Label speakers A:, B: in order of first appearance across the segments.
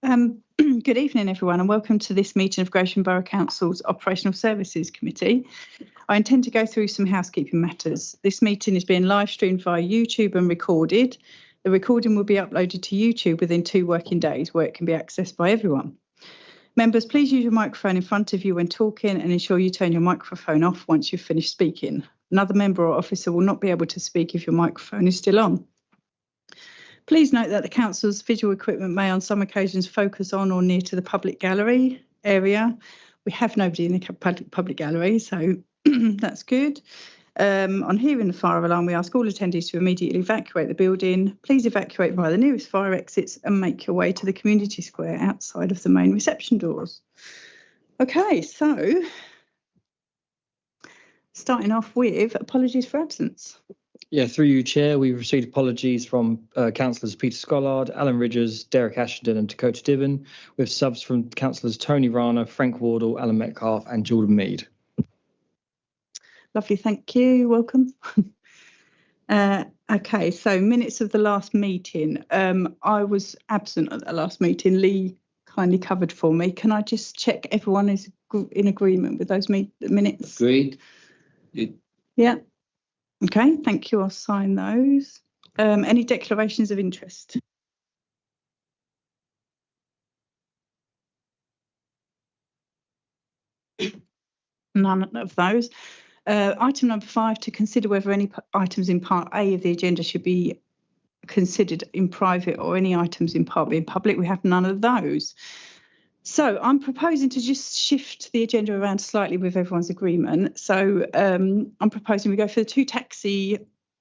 A: Good evening, everyone, and welcome to this meeting of Gravesham Borough Council's Operational Services Committee. I intend to go through some housekeeping matters. This meeting is being live streamed via YouTube and recorded. The recording will be uploaded to YouTube within 2 working days, where it can be accessed by everyone. Members, please use your microphone in front of you when talking and ensure you turn your microphone off once you've finished speaking. Another member or officer will not be able to speak if your microphone is still on. Please note that the Council's visual equipment may on some occasions focus on or near to the public gallery area. We have nobody in the public gallery, so that's good. On hearing the fire alarm, we ask all attendees to immediately evacuate the building. Please evacuate via the nearest fire exits and make your way to the community square outside of the main reception doors. Okay, so starting off with apologies for absence.
B: Yeah, through you, Chair, we've received apologies from Councillors Peter Scollard, Alan Ridgers, Derek Ashton and Dakota Diven, with subs from Councillors Tony Rana, Frank Wardle, Alan Metcalfe and Jordan Mead.
A: Lovely, thank you, welcome. Okay, so minutes of the last meeting. I was absent at the last meeting. Lee kindly covered for me. Can I just check everyone is in agreement with those minutes?
C: Agreed.
A: Yeah. Okay, thank you. I'll sign those. Any declarations of interest? None of those. Item number 5, to consider whether any items in Part A of the agenda should be considered in private or any items in Part B in public. We have none of those. So I'm proposing to just shift the agenda around slightly with everyone's agreement. So I'm proposing we go for the 2 taxi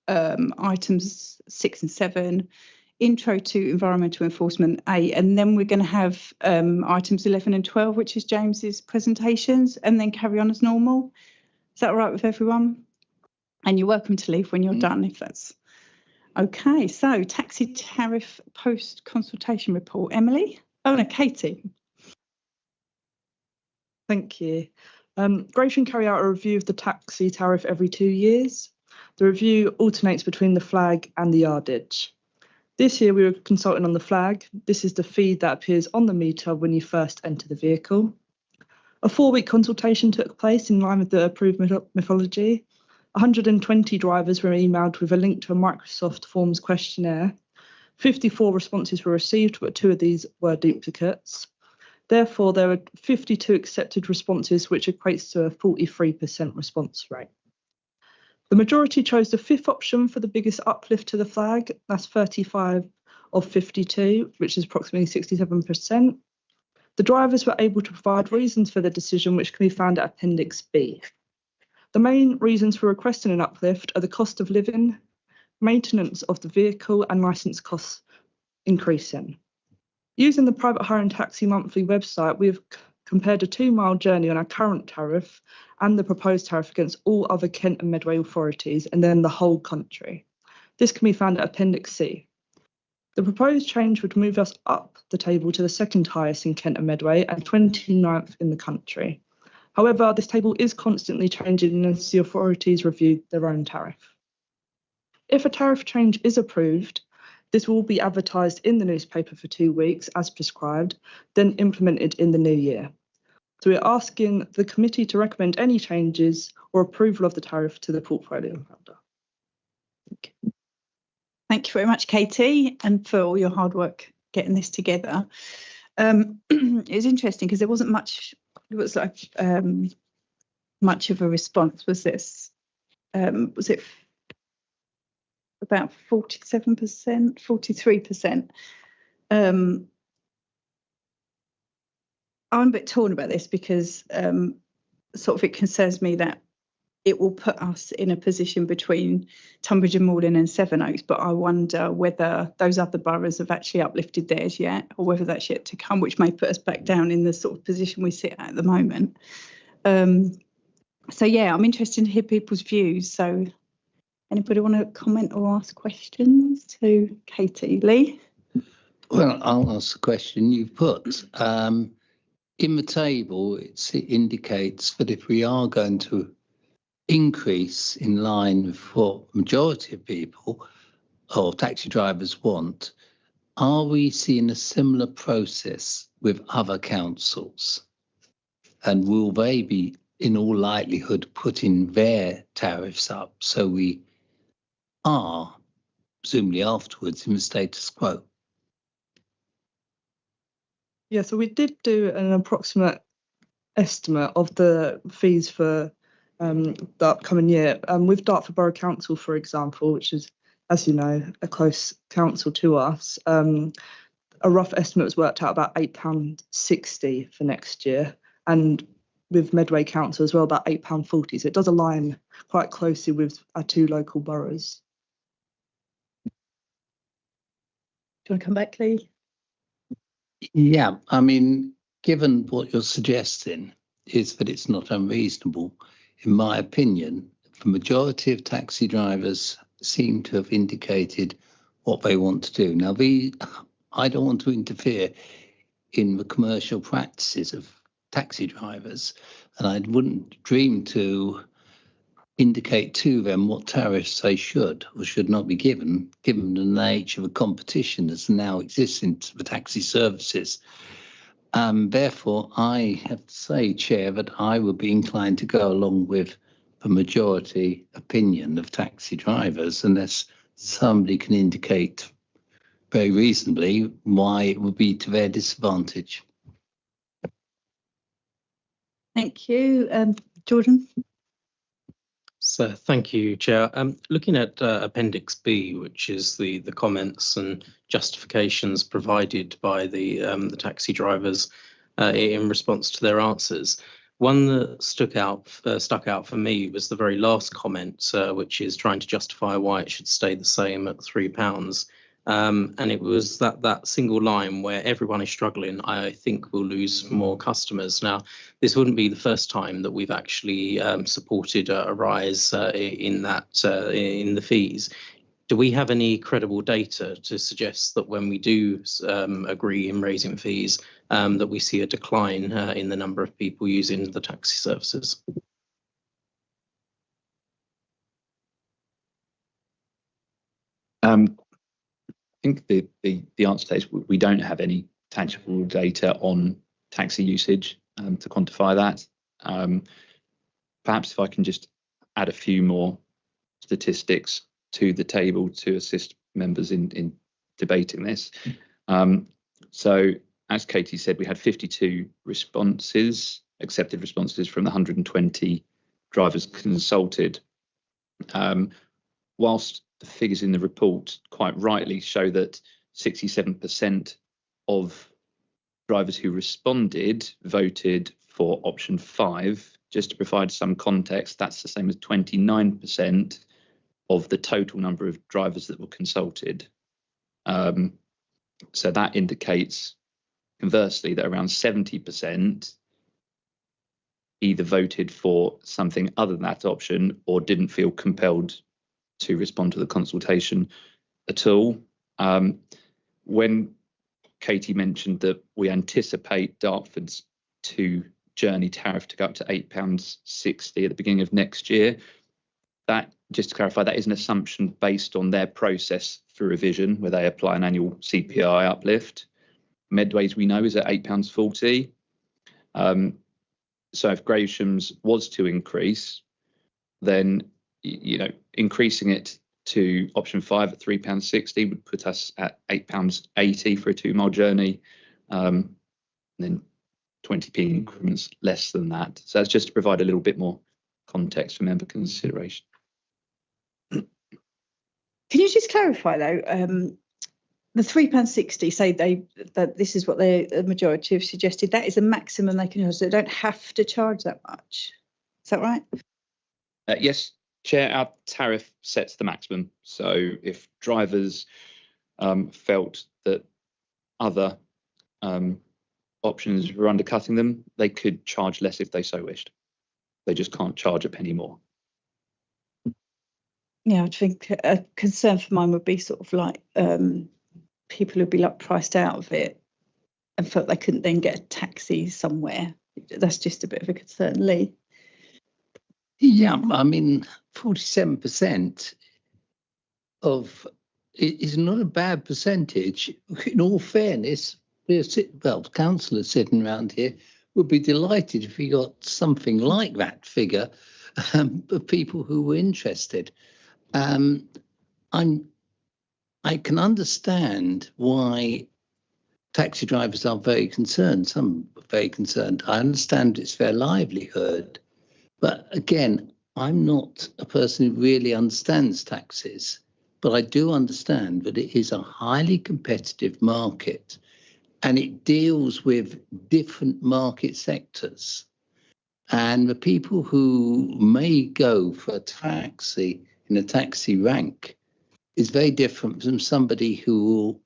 A: items 6 and 7, intro to environmental enforcement 8, and then we're going to have items 11 and 12, which is James's presentations, and then carry on as normal. Is that all right with everyone? And you're welcome to leave when you're done if that's okay. So taxi tariff post consultation report. Emily? Oh no, Katie.
D: Thank you. Gravesham carry out a review of the taxi tariff every 2 years. The review alternates between the flag and the yardage. This year we were consulting on the flag. This is the fee that appears on the meter when you first enter the vehicle. A 4-week consultation took place in line with the approved methodology. 120 drivers were emailed with a link to a Microsoft Forms questionnaire. 54 responses were received, but 2 of these were duplicates. Therefore, there were 52 accepted responses, which equates to a 43% response rate. The majority chose the 5th option for the biggest uplift to the flag. That's 35 of 52, which is approximately 67%. The drivers were able to provide reasons for the decision, which can be found at Appendix B. The main reasons for requesting an uplift are the cost of living, maintenance of the vehicle, and licence costs increasing. Using the private hire and taxi monthly website, we have compared a 2-mile journey on our current tariff and the proposed tariff against all other Kent and Medway authorities and then the whole country. This can be found at Appendix C. The proposed change would move us up the table to the 2nd highest in Kent and Medway and 29th in the country. However, this table is constantly changing as the authorities review their own tariff. If a tariff change is approved, this will be advertised in the newspaper for 2 weeks as prescribed, then implemented in the new year. So we're asking the committee to recommend any changes or approval of the tariff to the portfolio holder.
A: Thank you very much, Katie, and for all your hard work getting this together. It's interesting because there wasn't much, it was like much of a response, was this? Was it about 47%, 43%. I'm a bit torn about this because sort of it concerns me that it will put us in a position between Tunbridge and Malling and Sevenoaks, but I wonder whether those other boroughs have actually uplifted theirs yet, or whether that's yet to come, which may put us back down in the sort of position we sit at the moment. So yeah, I'm interested to hear people's views. So anybody want to comment or ask questions to Katie? Lee?
C: Well, I'll ask the question you've put. In the table, it indicates that if we are going to increase in line with what majority of people or taxi drivers want, are we seeing a similar process with other councils? And will they be, in all likelihood, putting their tariffs up so we are, presumably afterwards, in the status quo?
D: Yeah, so we did do an approximate estimate of the fees for the upcoming year. With Dartford Borough Council, for example, which is, as you know, a close council to us, a rough estimate was worked out about £8.60 for next year. And with Medway Council as well, about £8.40. So it does align quite closely with our two local boroughs.
A: Do you want to come back, Lee?
C: Yeah, I mean, given what you're suggesting is that it's not unreasonable, in my opinion, the majority of taxi drivers seem to have indicated what they want to do. Now, I don't want to interfere in the commercial practices of taxi drivers, and I wouldn't dream to indicate to them what tariffs they should or should not be given the nature of a competition that now exists in the taxi services. Therefore, I have to say, Chair, that I would be inclined to go along with the majority opinion of taxi drivers, unless somebody can indicate very reasonably why it would be to their disadvantage.
A: Thank you. Jordan?
E: So thank you, Chair. Looking at Appendix B, which is the comments and justifications provided by the taxi drivers in response to their answers, one that stuck out for me was the very last comment, which is trying to justify why it should stay the same at £3. And it was that single line where everyone is struggling, I think we'll lose more customers. Now, this wouldn't be the first time that we've actually supported a rise in the fees. Do we have any credible data to suggest that when we do agree in raising fees, that we see a decline in the number of people using the taxi services?
F: I think the answer to that is we don't have any tangible data on taxi usage to quantify that. Perhaps if I can just add a few more statistics to the table to assist members in debating this. So as Katie said, we had 52 accepted responses from the 120 drivers consulted. Whilst the figures in the report quite rightly show that 67% of drivers who responded voted for option 5, just to provide some context, that's the same as 29% of the total number of drivers that were consulted. So that indicates, conversely, that around 70% either voted for something other than that option or didn't feel compelled to respond to the consultation at all. When Katie mentioned that we anticipate Dartford's two-journey tariff to go up to £8.60 at the beginning of next year, that, just to clarify, that is an assumption based on their process for revision, where they apply an annual CPI uplift. Medway's, we know, is at £8.40. So if Gravesham's was to increase, then increasing it to option 5 at £3.60 would put us at £8.80 for a 2-mile journey, and then 20p increments less than that. So that's just to provide a little bit more context for member consideration.
A: Can you just clarify though, the £3.60, say that this is what the majority have suggested, that is a maximum they can use, so they don't have to charge that much. Is that right?
F: Yes, Chair, our tariff sets the maximum. So if drivers felt that other options were undercutting them, they could charge less if they so wished. They just can't charge a penny more.
A: Yeah, I think a concern for mine would be sort of like people who'd be like priced out of it and felt they couldn't then get a taxi somewhere. That's just a bit of a concern, Lee.
C: Yeah, I mean, 47% of is not a bad percentage. In all fairness, councillors sitting around here would be delighted if we got something like that figure of people who were interested. I can understand why taxi drivers are very concerned. Some are very concerned. I understand it's their livelihood. But again, I'm not a person who really understands taxis, but I do understand that it is a highly competitive market and it deals with different market sectors. And the people who may go for a taxi in a taxi rank is very different from somebody who will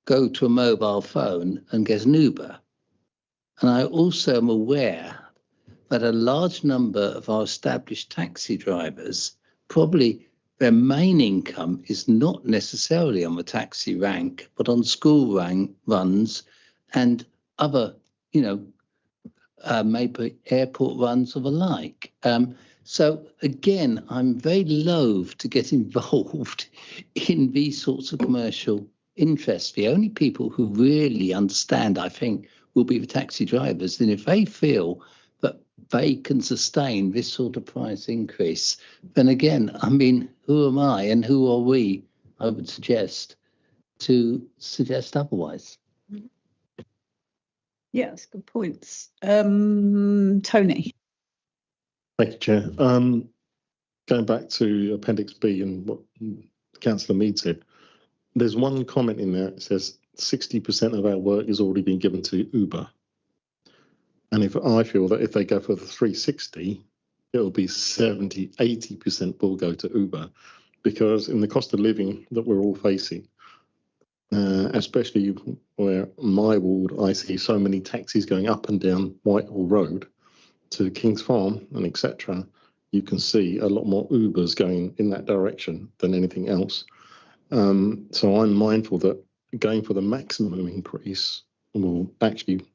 C: go to a mobile phone and get an Uber. And I also am aware that a large number of our established taxi drivers, probably their main income is not necessarily on the taxi rank, but on school runs and other, maybe airport runs or the like. So again, I'm very loath to get involved in these sorts of commercial interests. The only people who really understand, I think, will be the taxi drivers. And if they feel that they can sustain this sort of price increase, then again, I mean, who am I and who are we, I would suggest, to suggest otherwise.
A: Yeah, that's good points. Tony.
G: Thank you, Chair. Going back to Appendix B and what Councillor Mead said, there's one comment in there. It says 60% of our work has already been given to Uber. And if I feel that if they go for the 360, it'll be 70, 80% will go to Uber, because in the cost of living that we're all facing, especially where my ward, I see so many taxis going up and down Whitehall Road to King's Farm and etc. You can see a lot more Ubers going in that direction than anything else. So I'm mindful that going for the maximum increase will actually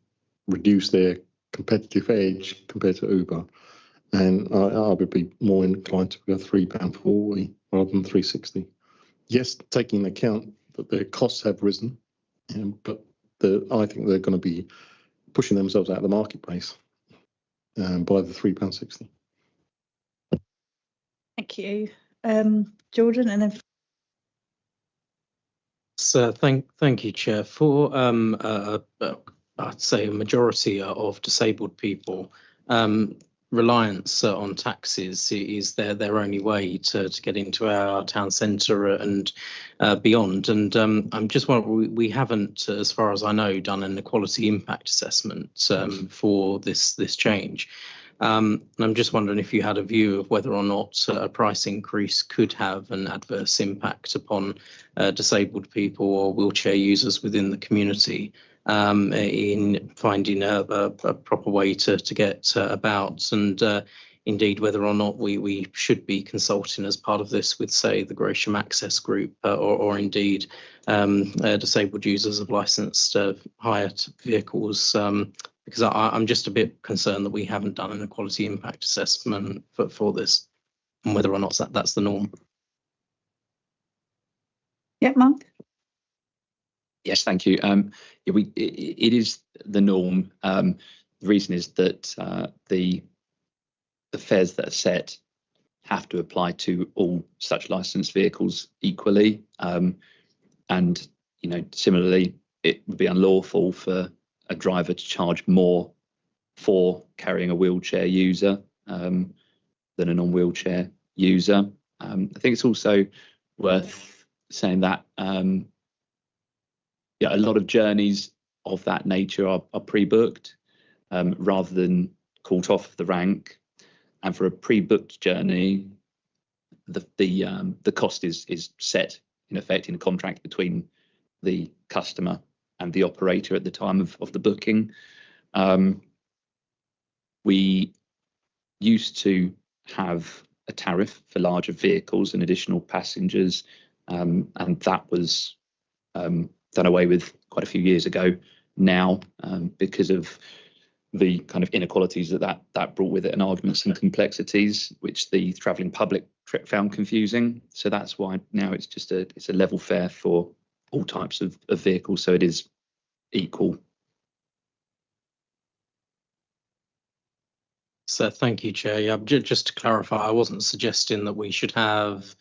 G: reduce their competitive edge compared to Uber. And I would be more inclined to go £3.40 rather than 360. Yes, taking into account that their costs have risen, but I think they're going to be pushing themselves out of the marketplace by the £3.60.
A: Thank you. Jordan, and then
E: So thank you, Chair. For I'd say a majority of disabled people, reliance on taxis is their only way to get into our town centre and beyond. And I'm just wondering, we haven't, as far as I know, done an equality impact assessment for this change. And I'm just wondering if you had a view of whether or not a price increase could have an adverse impact upon disabled people or wheelchair users within the community in finding a proper way to get about, and indeed whether or not we should be consulting as part of this with, say, the Gravesham Access Group or indeed disabled users of licensed hired vehicles. Because I'm just a bit concerned that we haven't done an equality impact assessment for this, and whether or not that's the norm.
A: yeah, Mark.
F: Yes, thank you. It is the norm. The reason is that the fares that are set have to apply to all such licensed vehicles equally, and similarly, it would be unlawful for a driver to charge more for carrying a wheelchair user than a non-wheelchair user. I think it's also worth saying that a lot of journeys of that nature are pre-booked rather than caught off the rank. And for a pre-booked journey, the cost is set in effect in a contract between the customer and the operator at the time of the booking. We used to have a tariff for larger vehicles and additional passengers, and that was done away with quite a few years ago now, because of the kind of inequalities that brought with it, and arguments and complexities which the travelling public found confusing. So that's why now it's a level fare for all types of vehicles, so it is equal.
E: So thank you, Chair. Yeah, just to clarify, I wasn't suggesting that we should have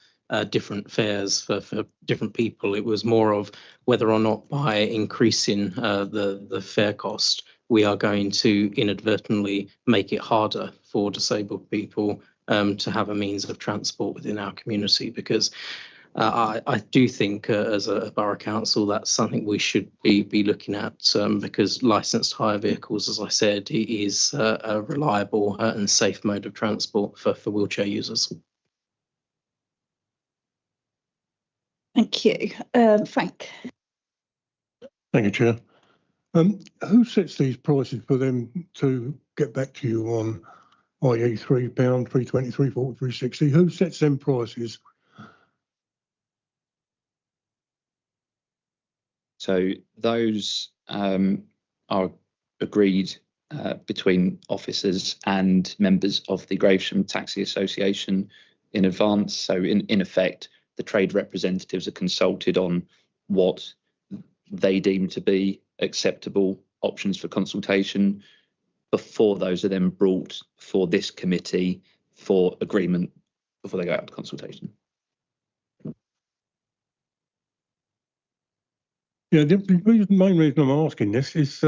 E: different fares for different people. It was more of whether or not by increasing the fare cost, we are going to inadvertently make it harder for disabled people to have a means of transport within our community, because I do think as a borough council that's something we should be looking at, because licensed hire vehicles, as I said, is a reliable and safe mode of transport for wheelchair users.
A: Thank you. Frank.
H: Thank you, Chair. Who sets these prices for them to get back to you on, i.e. £3, £3.20, £3.40, £3.60? Who sets them prices?
F: So those are agreed between officers and members of the Gravesham Taxi Association in advance. So in effect, the trade representatives are consulted on what they deem to be acceptable options for consultation before those are then brought for this committee for agreement before they go out to consultation.
H: Yeah, the main reason I'm asking this is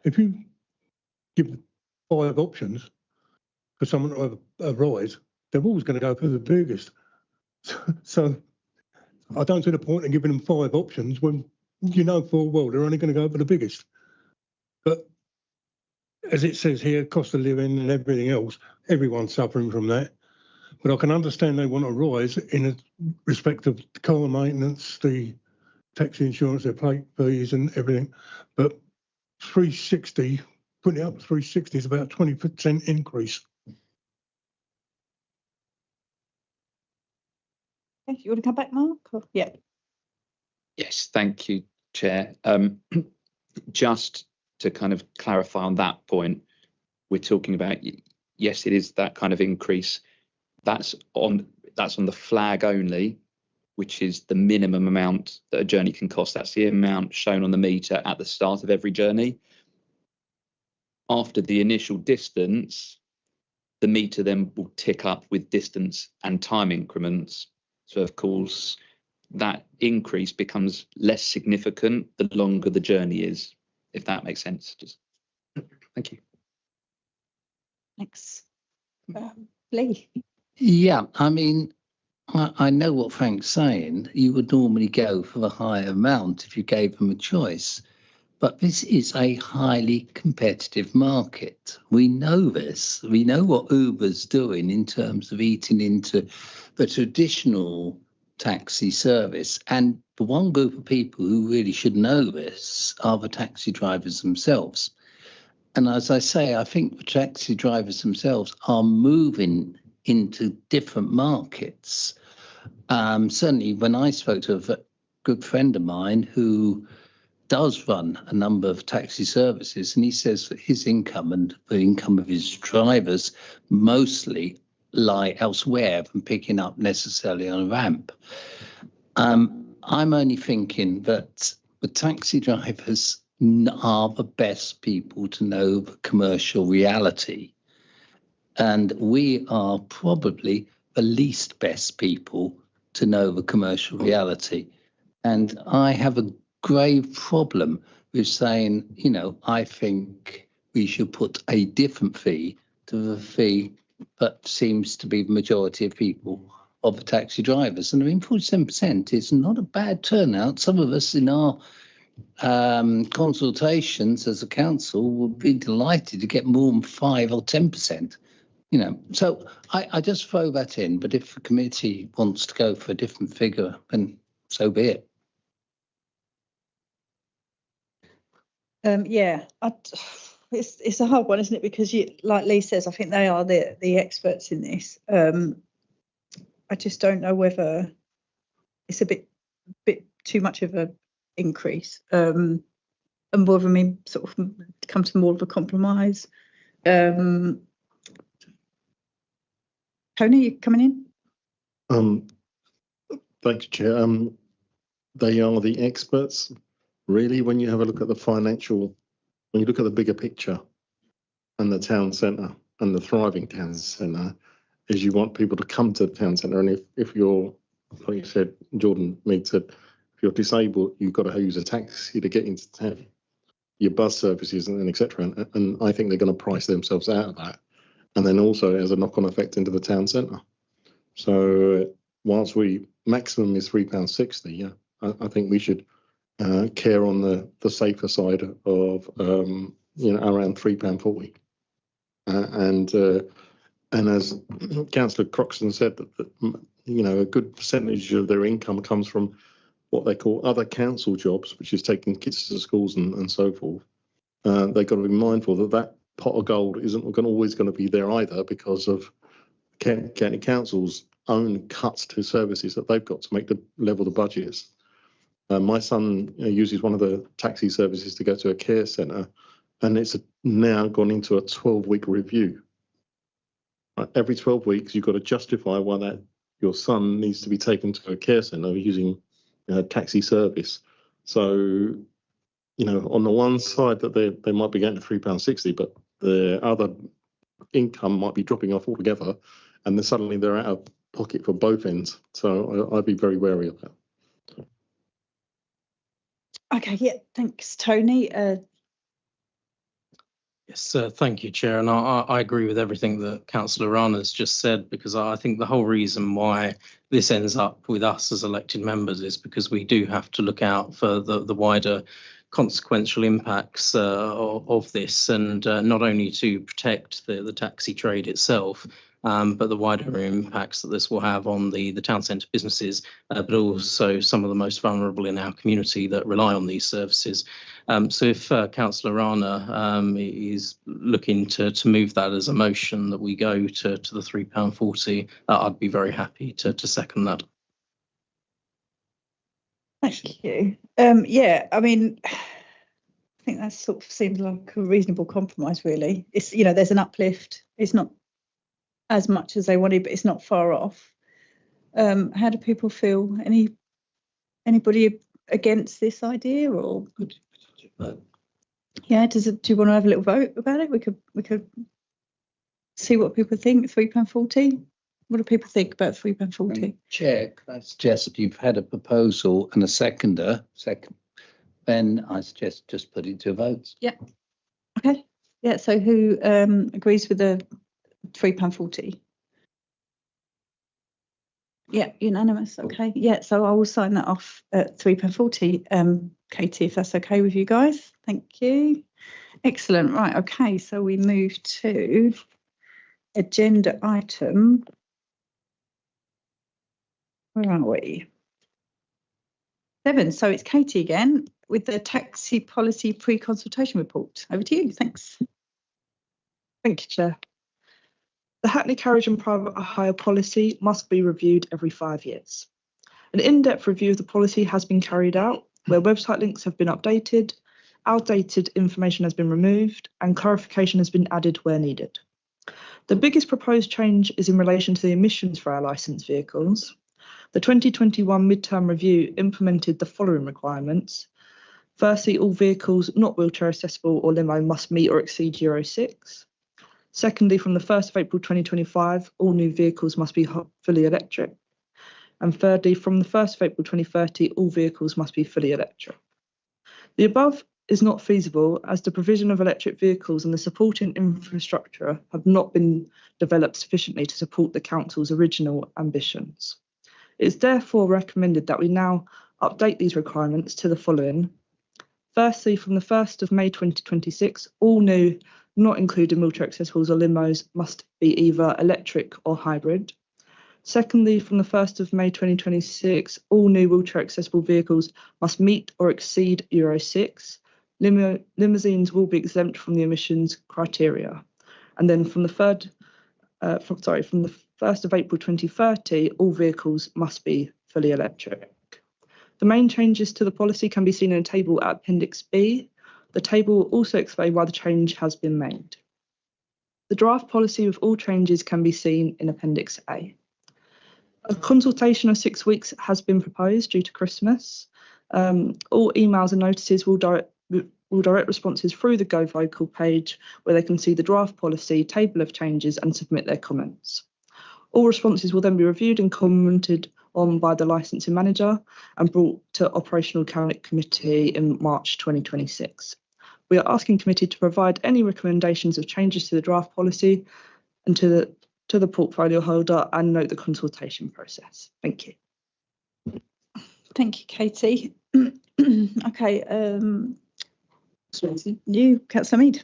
H: if you give 5 options for someone to have a ride, they're always going to go for the biggest. So I don't see the point in giving them 5 options when you know full well they're only going to go for the biggest. But as it says here, cost of living and everything else, everyone's suffering from that. But I can understand they want to rise in respect of the car maintenance, the taxi insurance, their plate fees and everything. But 360, putting it up to 360 is about 20% increase.
A: Okay, you want to come back, Mark? Or? Yeah.
F: Yes, thank you, Chair. Just to kind of clarify on that point, we're talking about, yes, it is that kind of increase. That's on the flag only, which is the minimum amount that a journey can cost. That's the amount shown on the meter at the start of every journey. After the initial distance, the meter then will tick up with distance and time increments. So, of course, that increase becomes less significant the longer the journey is, if that makes sense. Just thank you.
A: Thanks. Lee.
C: Yeah, I mean, I know what Frank's saying. You would normally go for the higher amount if you gave them a choice. But this is a highly competitive market. We know this. We know what Uber's doing in terms of eating into the traditional taxi service. And the one group of people who really should know this are the taxi drivers themselves. And as I say, I think the taxi drivers themselves are moving into different markets. Certainly, when I spoke to a good friend of mine who does run a number of taxi services, and he says that his income and the income of his drivers mostly lie elsewhere than picking up necessarily on a ramp. I'm only thinking that the taxi drivers are the best people to know the commercial reality. And we are probably the least best people to know the commercial reality. And I have a grave problem with saying, you know, I think we should put a different fee to the fee that seems to be the majority of people, of the taxi drivers. And I mean, 47% is not a bad turnout. Some of us in our consultations as a council would be delighted to get more than 5 or 10%. You know, so I just throw that in. But if the committee wants to go for a different figure, then so be it.
A: Yeah, it's a hard one, isn't it? Because like Lee says, I think they are the experts in this. I just don't know whether it's a bit too much of an increase, and whether sort of come to more of a compromise. Tony, you coming in?
G: Thank you, Chair. They are the experts, really, when you have a look at the financial, when you look at the bigger picture and the town centre and the thriving town centre, is you want people to come to the town centre. And if you're, like you said, Jordan Mead said, if you're disabled, you've got to use a taxi to get into town, your bus services and etc. And I think they're going to price themselves out of that. And then also as a knock-on effect into the town centre. So whilst maximum is £3.60, yeah, I think we should care on the safer side of around £3.40. And as Councillor Croxton said, that a good percentage of their income comes from what they call other council jobs, which is taking kids to schools and so forth. They've got to be mindful that pot of gold isn't always going to be there either, because of county councils' own cuts to services that they've got to make to level the budgets. My son uses one of the taxi services to go to a care centre, and it's now gone into a 12-week review. Every 12 weeks, you've got to justify why your son needs to be taken to a care centre using a taxi service. So, on the one side that they might be getting £3.60, but the other income might be dropping off altogether, and then suddenly they're out of pocket for both ends. So I'd be very wary of that.
A: Okay, yeah, thanks, Tony.
E: Yes, thank you, Chair. And I agree with everything that Councillor Rana's just said, because I think the whole reason why this ends up with us as elected members is because we do have to look out for the wider consequential impacts of this, and not only to protect the taxi trade itself, but the wider impacts that this will have on the town centre businesses, but also some of the most vulnerable in our community that rely on these services. So if Councillor Rana is looking to move that as a motion that we go to the £3.40, I'd be very happy to second that.
A: Thank you. Yeah, I mean, I think that sort of seems like a reasonable compromise, really. It's, there's an uplift. It's not as much as they wanted, but it's not far off. How do people feel? Anybody against this idea, or? Yeah, do you want to have a little vote about it? We could see what people think. £3.40. What do people think about £3.40?
C: Chair, could I suggest that you've had a proposal and a seconder, then I suggest just put it to votes.
A: Yeah. Okay. Yeah. So who agrees with the £3.40? Yeah, unanimous. Okay. Yeah. So I will sign that off at £3.40. Katie, if that's okay with you guys. Thank you. Excellent. Right. Okay. So we move to agenda item. Where are we? 7. So it's Katie again with the taxi policy pre-consultation report. Over to you. Thanks.
D: Thank you, Chair. The Hackney Carriage and Private Hire policy must be reviewed every 5 years. An in-depth review of the policy has been carried out, where website links have been updated, outdated information has been removed, and clarification has been added where needed. The biggest proposed change is in relation to the emissions for our licensed vehicles. The 2021 midterm review implemented the following requirements. Firstly, all vehicles not wheelchair accessible or limo must meet or exceed Euro 6. Secondly, from the 1st of April 2025, all new vehicles must be fully electric. And thirdly, from the 1st of April 2030, all vehicles must be fully electric. The above is not feasible, as the provision of electric vehicles and the supporting infrastructure have not been developed sufficiently to support the Council's original ambitions. It is therefore recommended that we now update these requirements to the following. Firstly, from the 1st of May 2026, all new, not including wheelchair accessibles or limos, must be either electric or hybrid. Secondly, from the 1st of May 2026, all new wheelchair accessible vehicles must meet or exceed Euro 6. Limousines will be exempt from the emissions criteria. And then from the 1st of April 2030, all vehicles must be fully electric. The main changes to the policy can be seen in a table at Appendix B. The table will also explain why the change has been made. The draft policy with all changes can be seen in Appendix A. A consultation of 6 weeks has been proposed due to Christmas. All emails and notices will direct responses through the Go Vocal page, where they can see the draft policy, table of changes, and submit their comments. All responses will then be reviewed and commented on by the licensing manager and brought to Operational Cabinet Committee in March 2026. We are asking committee to provide any recommendations of changes to the draft policy and to the portfolio holder and note the consultation process. Thank you.
A: Thank you, Katie. Okay, you, Councillor Mead.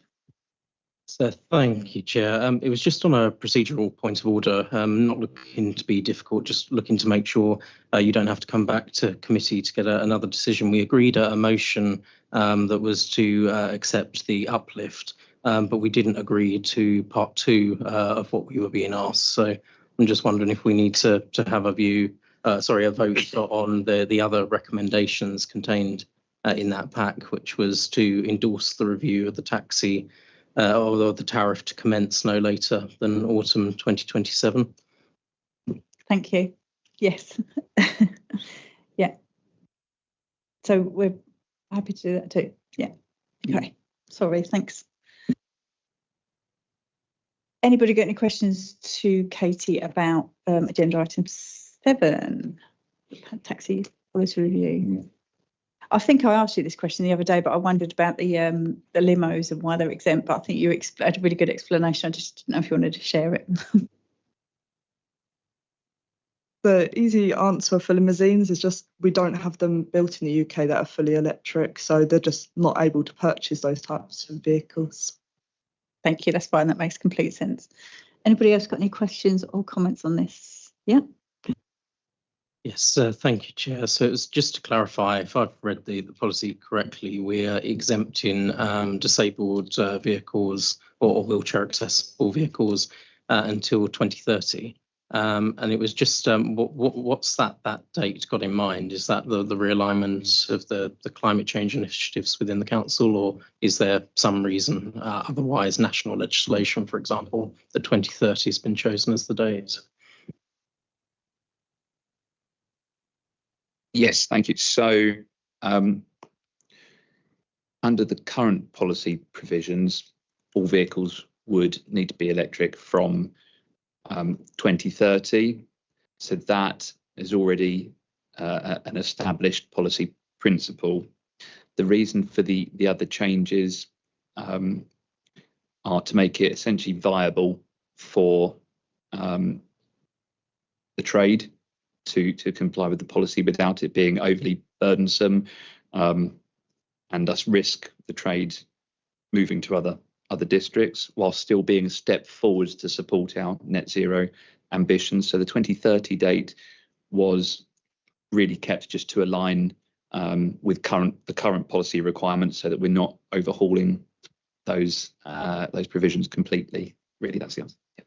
E: So thank you, Chair. It was just on a procedural point of order, not looking to be difficult, just looking to make sure you don't have to come back to committee to get another decision. We agreed a motion that was to accept the uplift, but we didn't agree to part 2 of what we were being asked. So I'm just wondering if we need to have a vote on the other recommendations contained in that pack, which was to endorse the review of the taxi or the tariff to commence no later than autumn 2027.
A: Thank you. Yes. Yeah. So we're happy to do that too. Yeah. Okay. Sorry. Thanks. Anybody got any questions to Katie about agenda item 7, taxi policy review? I think I asked you this question the other day, but I wondered about the limos and why they're exempt. But I think you had a really good explanation. I just didn't know if you wanted to share it.
D: The easy answer for limousines is just we don't have them built in the UK that are fully electric, so they're just not able to purchase those types of vehicles.
A: Thank you. That's fine. That makes complete sense. Anybody else got any questions or comments on this? Yeah.
E: Yes, thank you, Chair. So it's just to clarify, if I've read the policy correctly, we're exempting disabled vehicles or wheelchair accessible vehicles until 2030. And it was just what's that date got in mind? Is that the realignment of the climate change initiatives within the council, or is there some reason otherwise, national legislation, for example, that 2030 has been chosen as the date?
F: Yes, thank you. So under the current policy provisions, all vehicles would need to be electric from 2030. So that is already an established policy principle. The reason for the other changes are to make it essentially viable for the trade to comply with the policy without it being overly burdensome, and thus risk the trade moving to other districts while still being a step forwards to support our net zero ambitions. So the 2030 date was really kept just to align with the current policy requirements, so that we're not overhauling those provisions completely. Really, that's the answer. Yeah.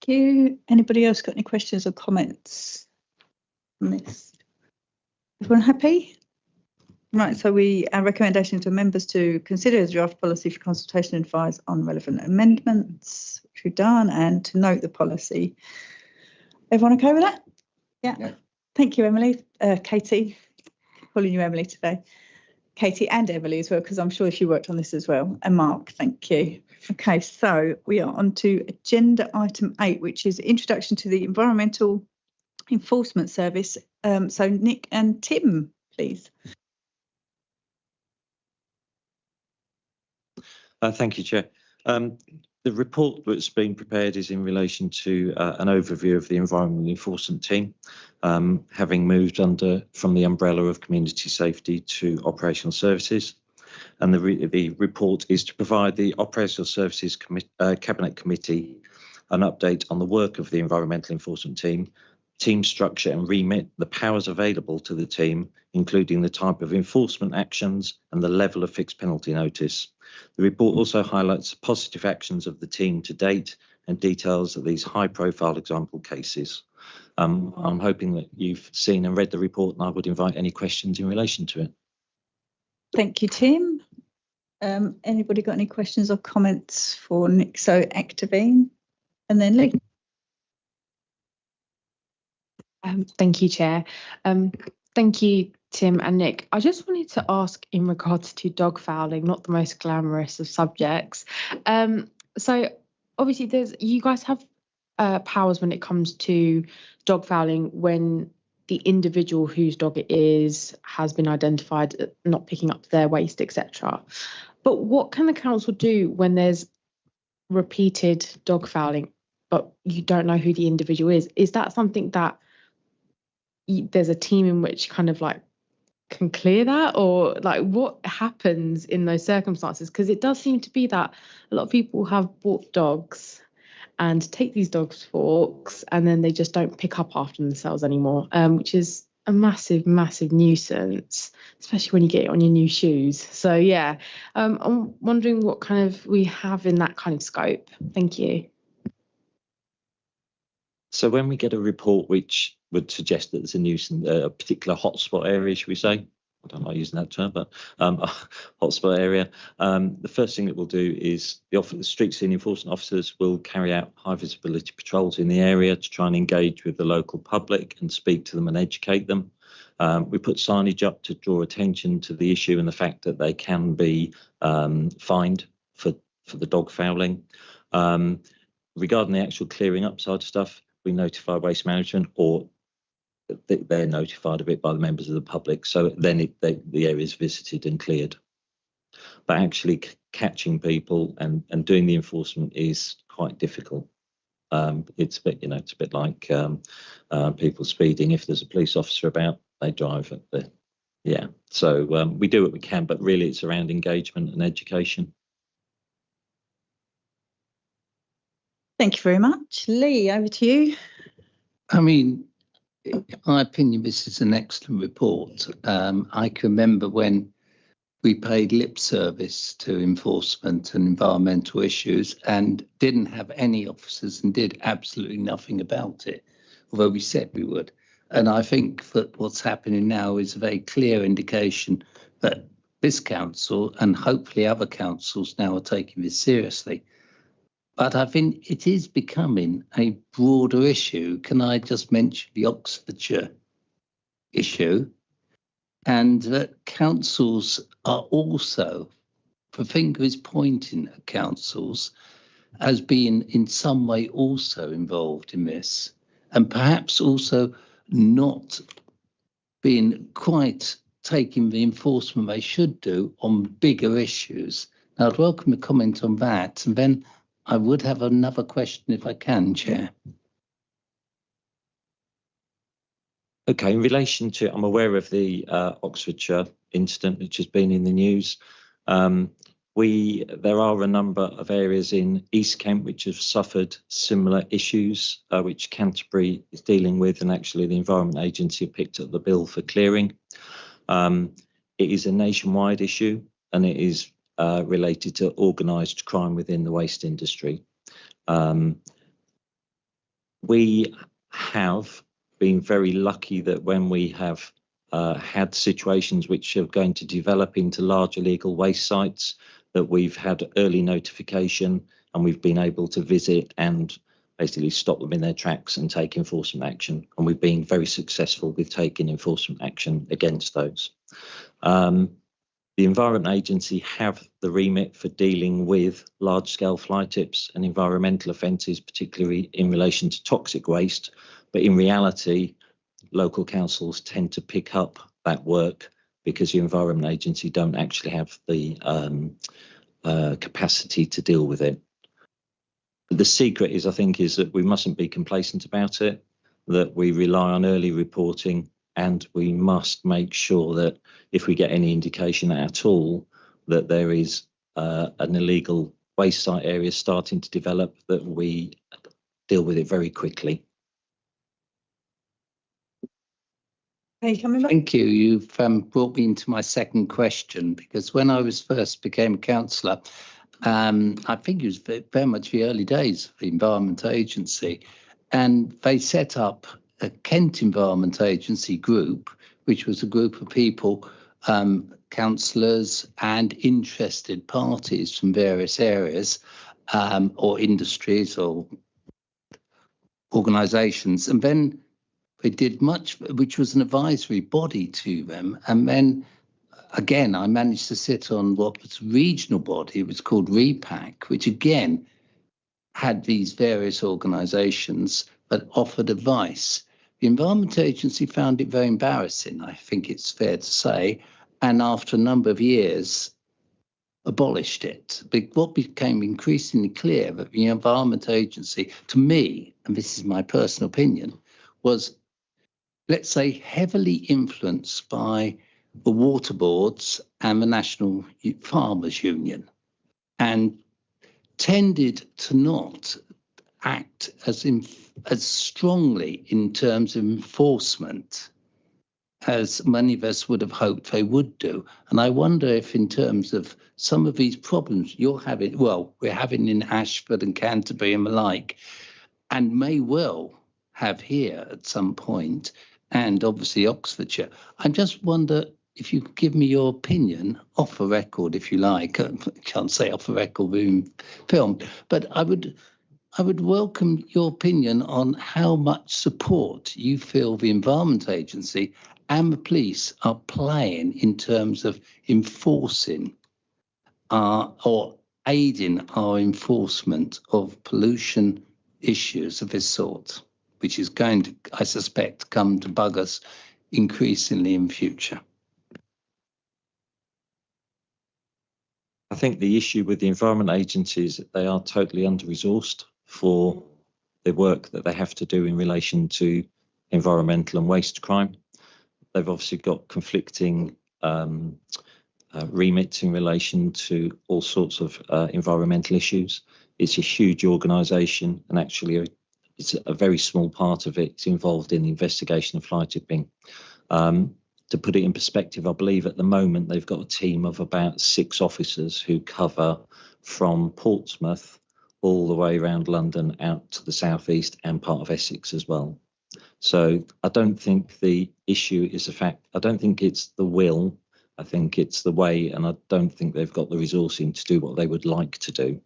A: Thank you. Anybody else got any questions or comments on this? Everyone happy? Right, so our recommendation to members to consider the draft policy for consultation and advise on relevant amendments, which we've done, and to note the policy. Everyone okay with that? Yeah. Thank you, Emily. Katie, calling you Emily today. Katie and Emily as well, because I'm sure she worked on this as well. And Mark, thank you. Okay, so we are on to agenda item 8, which is introduction to the Environmental Enforcement Service. So Nick and Tim, please.
I: Thank you, Chair. The report that's been prepared is in relation to an overview of the Environmental Enforcement Team, having moved from the umbrella of Community Safety to Operational Services. And the report is to provide the Operational Services Cabinet Committee an update on the work of the Environmental Enforcement Team structure and remit, the powers available to the team, including the type of enforcement actions and the level of fixed penalty notice. The report also highlights the positive actions of the team to date and details of these high-profile example cases. I'm hoping that you've seen and read the report, and I would invite any questions in relation to it.
A: Thank you, Tim. Anybody got any questions or comments for Nick? So Activine and then Lee.
J: Thank you, Chair. Thank you, Tim and Nick. I just wanted to ask in regards to dog fouling, not the most glamorous of subjects. So obviously you guys have powers when it comes to dog fouling when the individual whose dog it is has been identified not picking up their waste, etc. But what can the council do when there's repeated dog fouling, but you don't know who the individual is? Is that something that there's a team in which kind of like can clear that, or like what happens in those circumstances? Because it does seem to be that a lot of people have bought dogs and take these dogs for walks and then they just don't pick up after themselves anymore, which is a massive nuisance, especially when you get it on your new shoes. So yeah, I'm wondering what kind of we have in that kind of scope. Thank you.
I: So when we get a report which would suggest that there's a nuisance, a particular hotspot area, should we say? I don't like using that term, but a hotspot area. The first thing that we'll do is the street scene enforcement officers will carry out high visibility patrols in the area to try and engage with the local public and speak to them and educate them. We put signage up to draw attention to the issue and the fact that they can be fined for the dog fouling. Regarding the actual clearing up side stuff, we notify waste management, or they're notified of it by the members of the public. So then the area is visited and cleared. But actually catching people and doing the enforcement is quite difficult. It's a bit, it's a bit like people speeding. If there's a police officer about, they drive at the, yeah. So we do what we can, but really it's around engagement and education.
A: Thank you very much. Lee, over to you.
C: I mean, in my opinion, this is an excellent report. I can remember when we paid lip service to enforcement and environmental issues and didn't have any officers and did absolutely nothing about it, although we said we would. And I think that what's happening now is a very clear indication that this council and hopefully other councils now are taking this seriously. But I think it is becoming a broader issue. Can I just mention the Oxfordshire issue? And that councils are also, the finger is pointing at councils as being in some way also involved in this, and perhaps also not being quite taking the enforcement they should do on bigger issues. Now, I'd welcome a comment on that, and then I would have another question if I can, Chair.
I: Okay, in relation to, I'm aware of the Oxfordshire incident which has been in the news. There are a number of areas in East Kent which have suffered similar issues, which Canterbury is dealing with, and actually the Environment Agency have picked up the bill for clearing. It is a nationwide issue, and it is related to organised crime within the waste industry. We have been very lucky that when we have had situations which are going to develop into large illegal waste sites, that we've had early notification and we've been able to visit and basically stop them in their tracks and take enforcement action. And we've been very successful with taking enforcement action against those. The Environment Agency have the remit for dealing with large-scale fly tips and environmental offences, particularly in relation to toxic waste. But in reality, local councils tend to pick up that work because the Environment Agency don't actually have the capacity to deal with it. The secret is, I think, is that we mustn't be complacent about it, that we rely on early reporting, and we must make sure that if we get any indication at all that there is an illegal waste site area starting to develop, that we deal with it very quickly.
A: Are you coming back?
C: Thank you. You've brought me into my second question, because when I was first became a councillor, I think it was very much the early days of the Environment Agency, and they set up a Kent Environment Agency group, which was a group of people councillors and interested parties from various areas or industries or organisations. And then we did much, which was an advisory body to them. And then again, I managed to sit on what was a regional body. It was called REPAC, which again had these various organisations that offered advice. The Environment Agency found it very embarrassing, I think it's fair to say, and after a number of years abolished it. But what became increasingly clear that the Environment Agency, to me, and this is my personal opinion, was, let's say, heavily influenced by the water boards and the National Farmers Union, and tended to not act as strongly in terms of enforcement as many of us would have hoped they would do. And I wonder if in terms of some of these problems you're having, well, we're having in Ashford and Canterbury and the like, and may well have here at some point, and obviously Oxfordshire, I just wonder if you could give me your opinion off the record, if you like. I can't say off the record being filmed, but I would welcome your opinion on how much support you feel the Environment Agency and the police are playing in terms of enforcing or aiding our enforcement of pollution issues of this sort, which is going to, I suspect, come to bug us increasingly in future.
I: I think the issue with the Environment Agency is that they are totally under-resourced for the work that they have to do in relation to environmental and waste crime. They've obviously got conflicting remits in relation to all sorts of environmental issues. It's a huge organisation, and actually it's a very small part of it. It's involved in the investigation of fly tipping. To put it in perspective, I believe at the moment they've got a team of about 6 officers who cover from Portsmouth all the way around London out to the southeast and part of Essex as well. So I don't think the issue is the fact, I don't think it's the will, I think it's the way, and I don't think they've got the resourcing to do what they would like to do.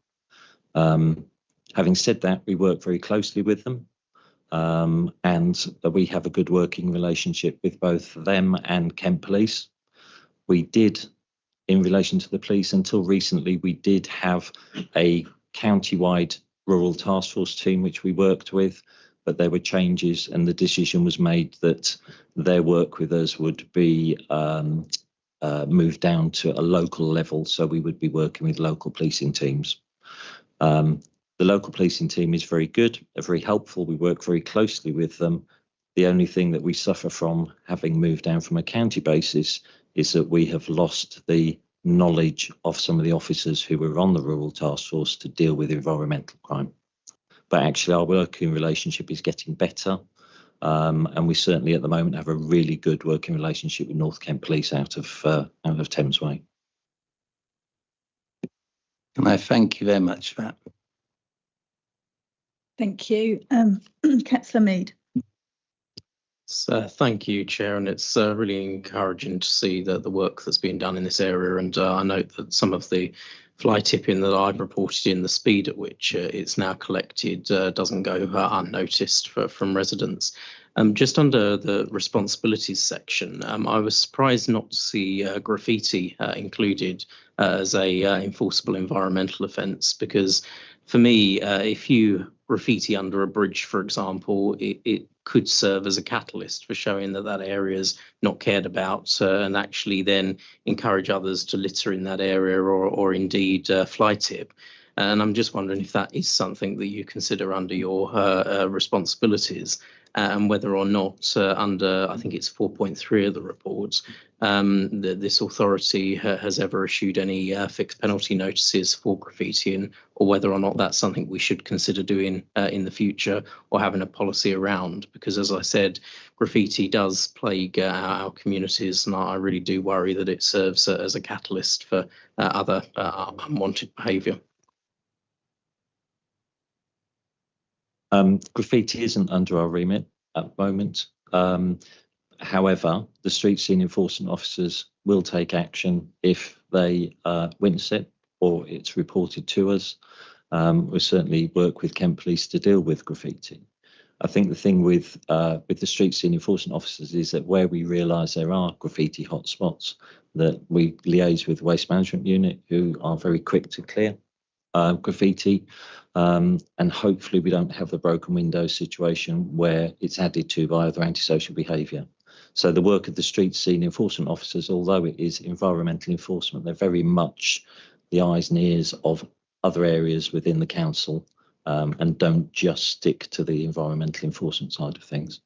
I: Having said that, we work very closely with them. And we have a good working relationship with both them and Kent Police. We did, in relation to the police, until recently, we did have a county-wide rural task force team which we worked with, but there were changes and the decision was made that their work with us would be moved down to a local level, so we would be working with local policing teams. The local policing team is very good, they're very helpful, we work very closely with them. The only thing that we suffer from, having moved down from a county basis, is that we have lost the knowledge of some of the officers who were on the rural task force to deal with environmental crime. But actually our working relationship is getting better, and we certainly at the moment have a really good working relationship with North Kent Police out of Thames Way.
C: And I thank you very much for that.
A: Thank you. Councillor Mead.
E: So, thank you, Chair, and it's really encouraging to see the work that's being done in this area. And I note that some of the fly tipping that I've reported in, the speed at which it's now collected doesn't go unnoticed from residents. Just under the responsibilities section, I was surprised not to see graffiti included as a enforceable environmental offence, because for me, if you graffiti under a bridge, for example, it could serve as a catalyst for showing that area is not cared about, and actually then encourage others to litter in that area or indeed fly tip. And I'm just wondering if that is something that you consider under your responsibilities, and whether or not under, I think it's 4.3 of the reports, this authority has ever issued any fixed penalty notices for graffiti, or whether or not that's something we should consider doing in the future, or having a policy around. Because as I said, graffiti does plague our communities, and I really do worry that it serves as a catalyst for other unwanted behaviour.
I: Graffiti isn't under our remit at the moment. However, the street scene enforcement officers will take action if they witness it or it's reported to us. We certainly work with Kent Police to deal with graffiti. I think the thing with the street scene enforcement officers is that where we realise there are graffiti hotspots, that we liaise with the Waste Management Unit, who are very quick to clear graffiti, and hopefully we don't have the broken window situation where it's added to by other antisocial behaviour. So the work of the street scene enforcement officers, although it is environmental enforcement, they're very much the eyes and ears of other areas within the council, and don't just stick to the environmental enforcement side of things.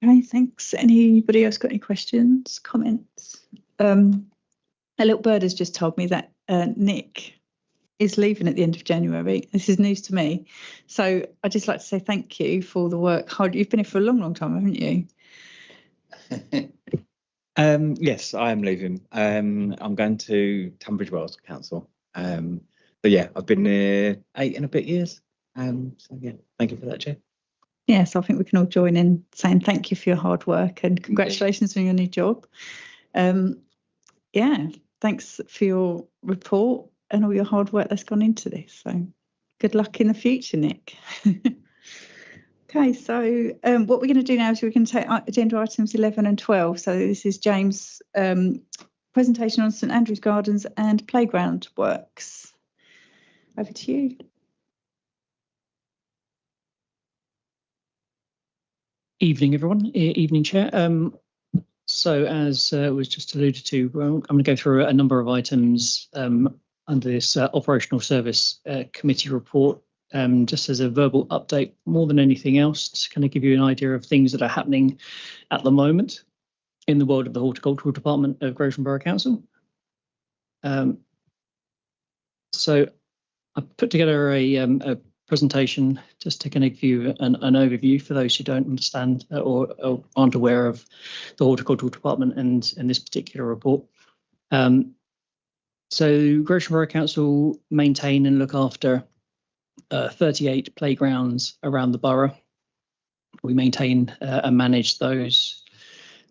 A: Okay, thanks. Anybody else got any questions, comments? A little bird has just told me that Nick is leaving at the end of January. This is news to me. So I'd just like to say thank you for all the work. You've been here for a long, long time, haven't you?
K: Yes, I am leaving. I'm going to Tunbridge Wells Council. But yeah, I've been here 8 and a bit years. So yeah, thank you for that, Chair.
A: Yes, I think we can all join in saying thank you for your hard work and congratulations on your new job. Yeah, thanks for your report and all your hard work that's gone into this. So good luck in the future, Nick. Okay, so what we're going to do now is we're going to take agenda items 11 and 12. So this is James' presentation on St Andrew's Gardens and playground works. Over to you.
B: Evening, everyone. Evening, Chair. So as was just alluded to, I'm going to go through a number of items under this operational service committee report, just as a verbal update more than anything else, to kind of give you an idea of things that are happening at the moment in the world of the horticultural department of Gravesham Borough Council. So I put together a presentation just to kind of give you an overview for those who don't understand or aren't aware of the horticultural department and this particular report. So Gravesham Borough Council maintain and look after 38 playgrounds around the borough. We maintain and manage those,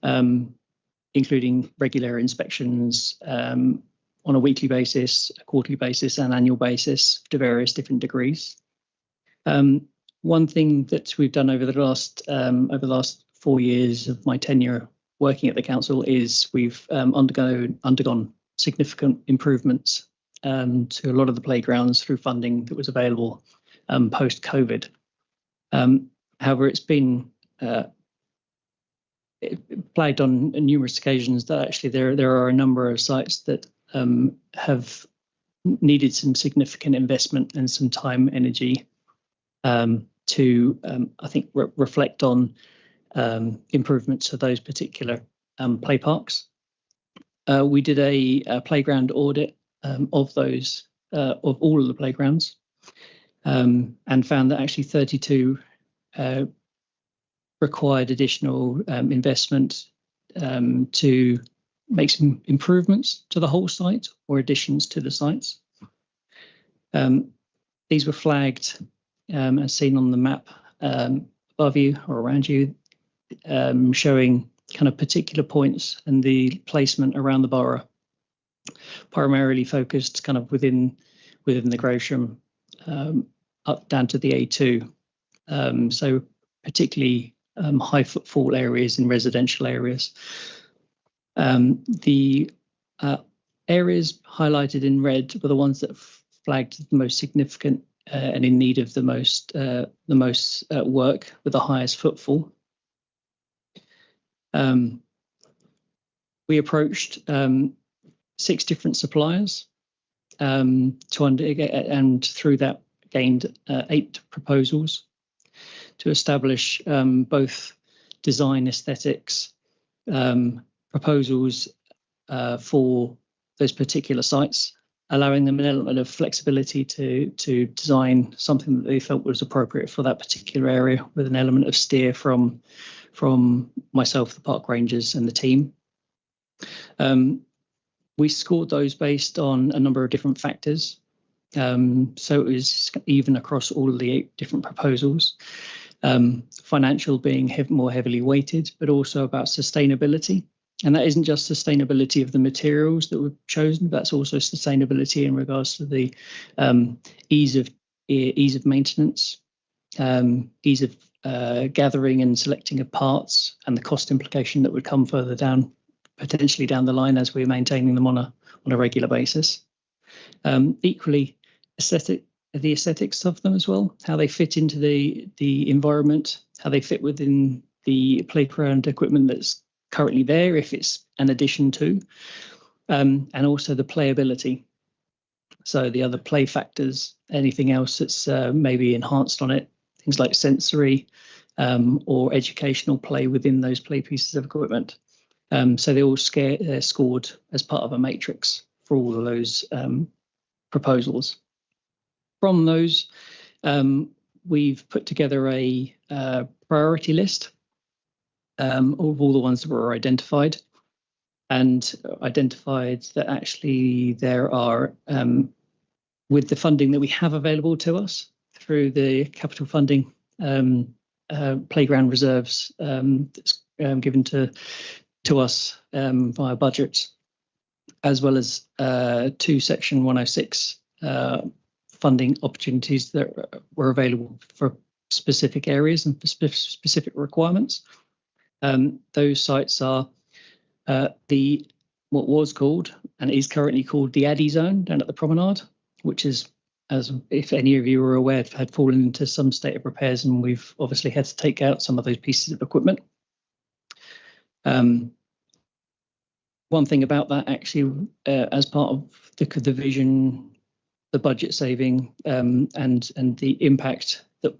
B: including regular inspections on a weekly basis, a quarterly basis, and annual basis to various different degrees. One thing that we've done over the last 4 years of my tenure working at the council is we've undergone significant improvements to a lot of the playgrounds through funding that was available post-COVID. However, it's been flagged on numerous occasions that actually there are a number of sites that have needed some significant investment and some time, energy to, I think, reflect on improvements to those particular play parks. We did a playground audit of those, of all of the playgrounds, and found that actually 32 required additional investment to make some improvements to the whole site or additions to the sites. These were flagged as seen on the map above you or around you, showing kind of particular points and the placement around the borough, primarily focused kind of within the Gravesham up down to the A2. So particularly high footfall areas in residential areas. The areas highlighted in red were the ones that flagged the most significant and in need of the most work with the highest footfall. We approached 6 different suppliers and through that gained 8 proposals to establish both design aesthetics proposals for those particular sites, allowing them an element of flexibility to design something that they felt was appropriate for that particular area, with an element of steer from myself, the park rangers, and the team. We scored those based on a number of different factors. So it was even across all of the 8 different proposals. financial being more heavily weighted, but also about sustainability. And that isn't just sustainability of the materials that were chosen, that's also sustainability in regards to the ease of maintenance, ease of gathering and selecting of parts, and the cost implication that would come further down, potentially down the line, as we're maintaining them on a regular basis. Equally, the aesthetics of them as well, how they fit into the environment, how they fit within the playground equipment that's currently there, if it's an addition to, and also the playability. So the other play factors, anything else that's maybe enhanced on it, things like sensory or educational play within those play pieces of equipment. So they all scored as part of a matrix for all of those proposals. From those, we've put together a priority list of all the ones that were identified, and identified that actually there are, with the funding that we have available to us through the capital funding playground reserves that's given to us via budget, as well as two Section 106 funding opportunities that were available for specific areas and for specific requirements. Those sites are what was called and is currently called the Addy Zone down at the Promenade, which is, as if any of you are aware, had fallen into some state of repairs, and we've obviously had to take out some of those pieces of equipment. One thing about that, actually, as part of the vision, the budget saving, and the impact that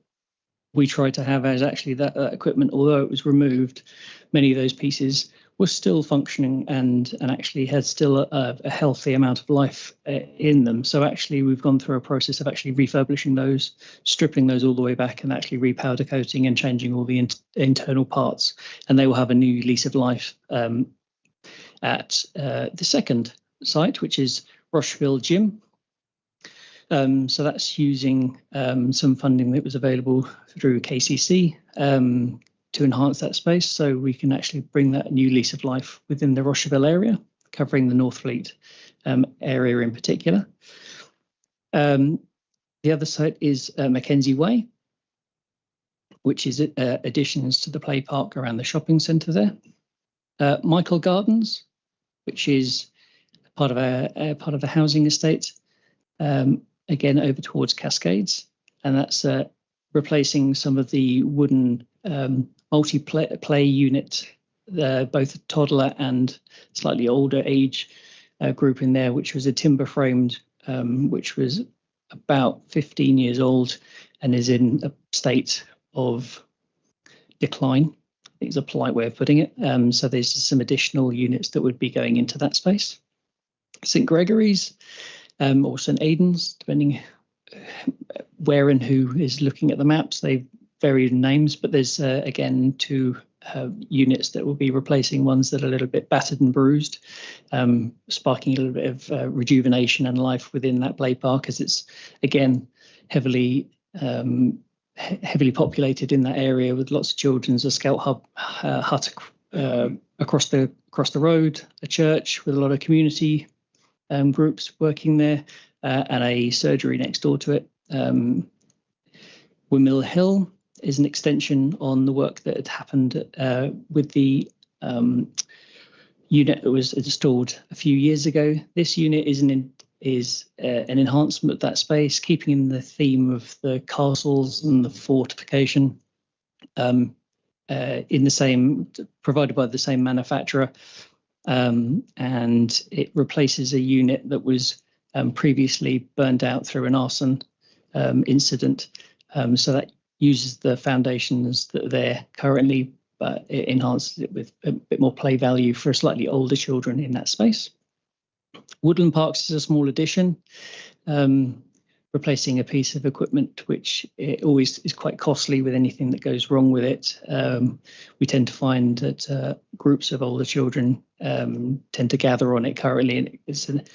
B: we tried to have, as actually that equipment, although it was removed, many of those pieces were still functioning and actually had still a healthy amount of life in them. So actually we've gone through a process of actually refurbishing those, stripping those all the way back, and actually repowder coating and changing all the internal parts, and they will have a new lease of life at the second site, which is Rocheville Gym. So that's using some funding that was available through KCC to enhance that space, so we can actually bring that new lease of life within the Rocheville area, covering the Northfleet area in particular. The other site is Mackenzie Way, which is additions to the play park around the shopping centre there. Michael Gardens, which is part of the housing estate, again over towards Cascades, and that's replacing some of the wooden multi-play unit, both toddler and slightly older age group in there, which was a timber framed, which was about 15 years old and is in a state of decline, I think is a polite way of putting it. So there's some additional units that would be going into that space. St Gregory's or St Aidan's, depending where and who is looking at the maps. They've varied names, but there's again two units that will be replacing ones that are a little bit battered and bruised, sparking a little bit of rejuvenation and life within that play park, as it's again heavily populated in that area with lots of children. There's a scout hut across the road, a church with a lot of community groups working there, and a surgery next door to it. Windmill Hill is an extension on the work that had happened with the unit that was installed a few years ago. This unit is an enhancement of that space, keeping in the theme of the castles and the fortification, in the same, provided by the same manufacturer, and it replaces a unit that was previously burned out through an arson incident. So that uses the foundations that are there currently, but it enhances it with a bit more play value for slightly older children in that space. Woodland Parks is a small addition, replacing a piece of equipment which it always is quite costly with anything that goes wrong with it. We tend to find that groups of older children tend to gather on it currently, and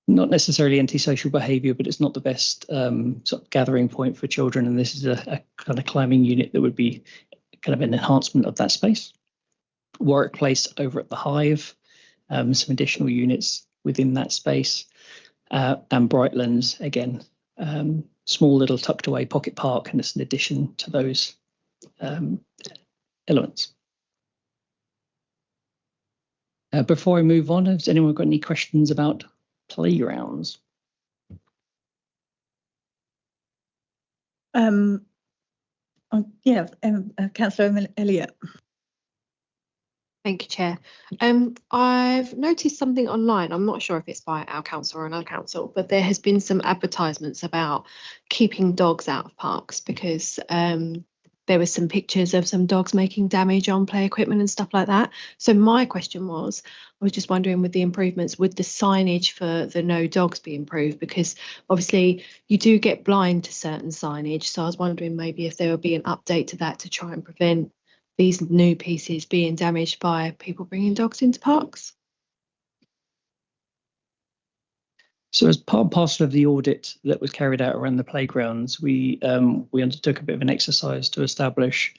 B: not necessarily antisocial behaviour, but it's not the best sort of gathering point for children. And this is a kind of climbing unit that would be kind of an enhancement of that space. Warwick Place over at the Hive, some additional units within that space, and Brightlands again, small little tucked away pocket park, and it's an addition to those elements. Before I move on, has anyone got any questions about playgrounds?
A: Councillor Elliott.
L: Thank you, Chair. I've noticed something online. I'm not sure if it's by our council or another council, but there has been some advertisements about keeping dogs out of parks because there were some pictures of some dogs making damage on play equipment and stuff like that. So my question was, I was just wondering with the improvements, would the signage for the no dogs be improved? Because obviously you do get blind to certain signage. So I was wondering maybe if there would be an update to that to try and prevent these new pieces being damaged by people bringing dogs into parks.
B: So as part and parcel of the audit that was carried out around the playgrounds, we undertook a bit of an exercise to establish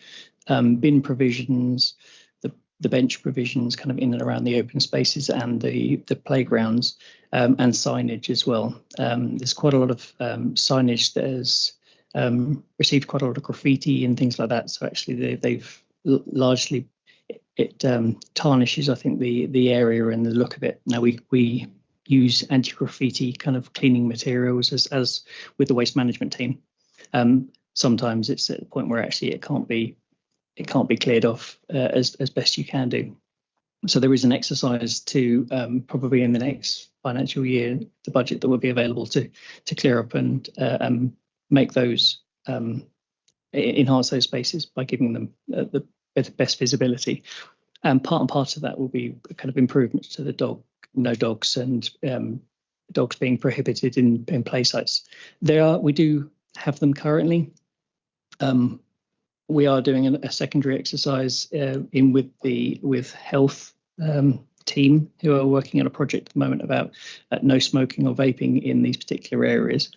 B: bin provisions, the bench provisions kind of in and around the open spaces and the playgrounds, and signage as well. There's quite a lot of signage that has received quite a lot of graffiti and things like that. So actually they've largely, it tarnishes, I think, the area and the look of it. Now we use anti-graffiti kind of cleaning materials as with the waste management team. Sometimes it's at the point where actually it can't be cleared off as best you can do. So there is an exercise to probably in the next financial year, the budget that will be available to clear up and make those enhance those spaces by giving them the best visibility. And part of that will be kind of improvements to the no dogs and dogs being prohibited in play sites. We do have them currently. We are doing a secondary exercise with health team who are working on a project at the moment about no smoking or vaping in these particular areas,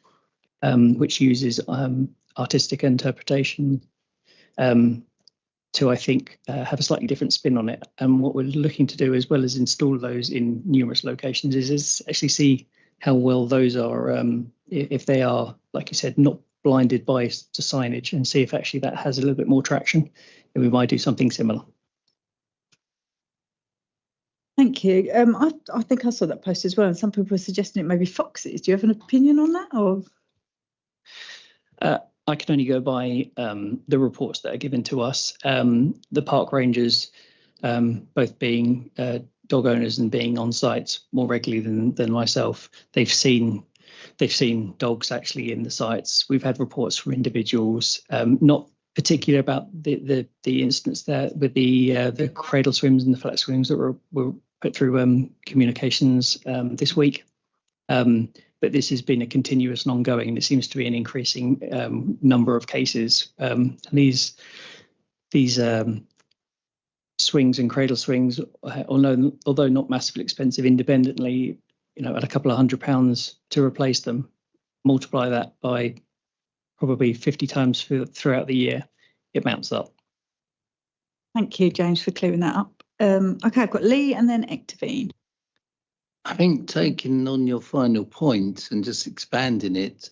B: which uses artistic interpretation to, I think, have a slightly different spin on it. And what we're looking to do, as well as install those in numerous locations, is actually see how well those are, if they are, like you said, not blinded by to signage, and see if actually that has a little bit more traction, and we might do something similar.
A: Thank you. I think I saw that post as well, and some people were suggesting it may be foxes. Do you have an opinion on that, or?
B: I can only go by the reports that are given to us. The park rangers, both being dog owners and being on site more regularly than myself, they've seen dogs actually in the sites. We've had reports from individuals, not particular about the instance there with the cradle swims and the flat swims that were put through communications this week. But this has been a continuous and ongoing, and it seems to be an increasing number of cases. And these swings and cradle swings, although not massively expensive independently, at a couple of £100 to replace them, multiply that by probably 50 times throughout the year, it mounts up.
A: Thank you, James, for clearing that up. Okay, I've got Lee and then Ectavine.
C: I think taking on your final point and just expanding it,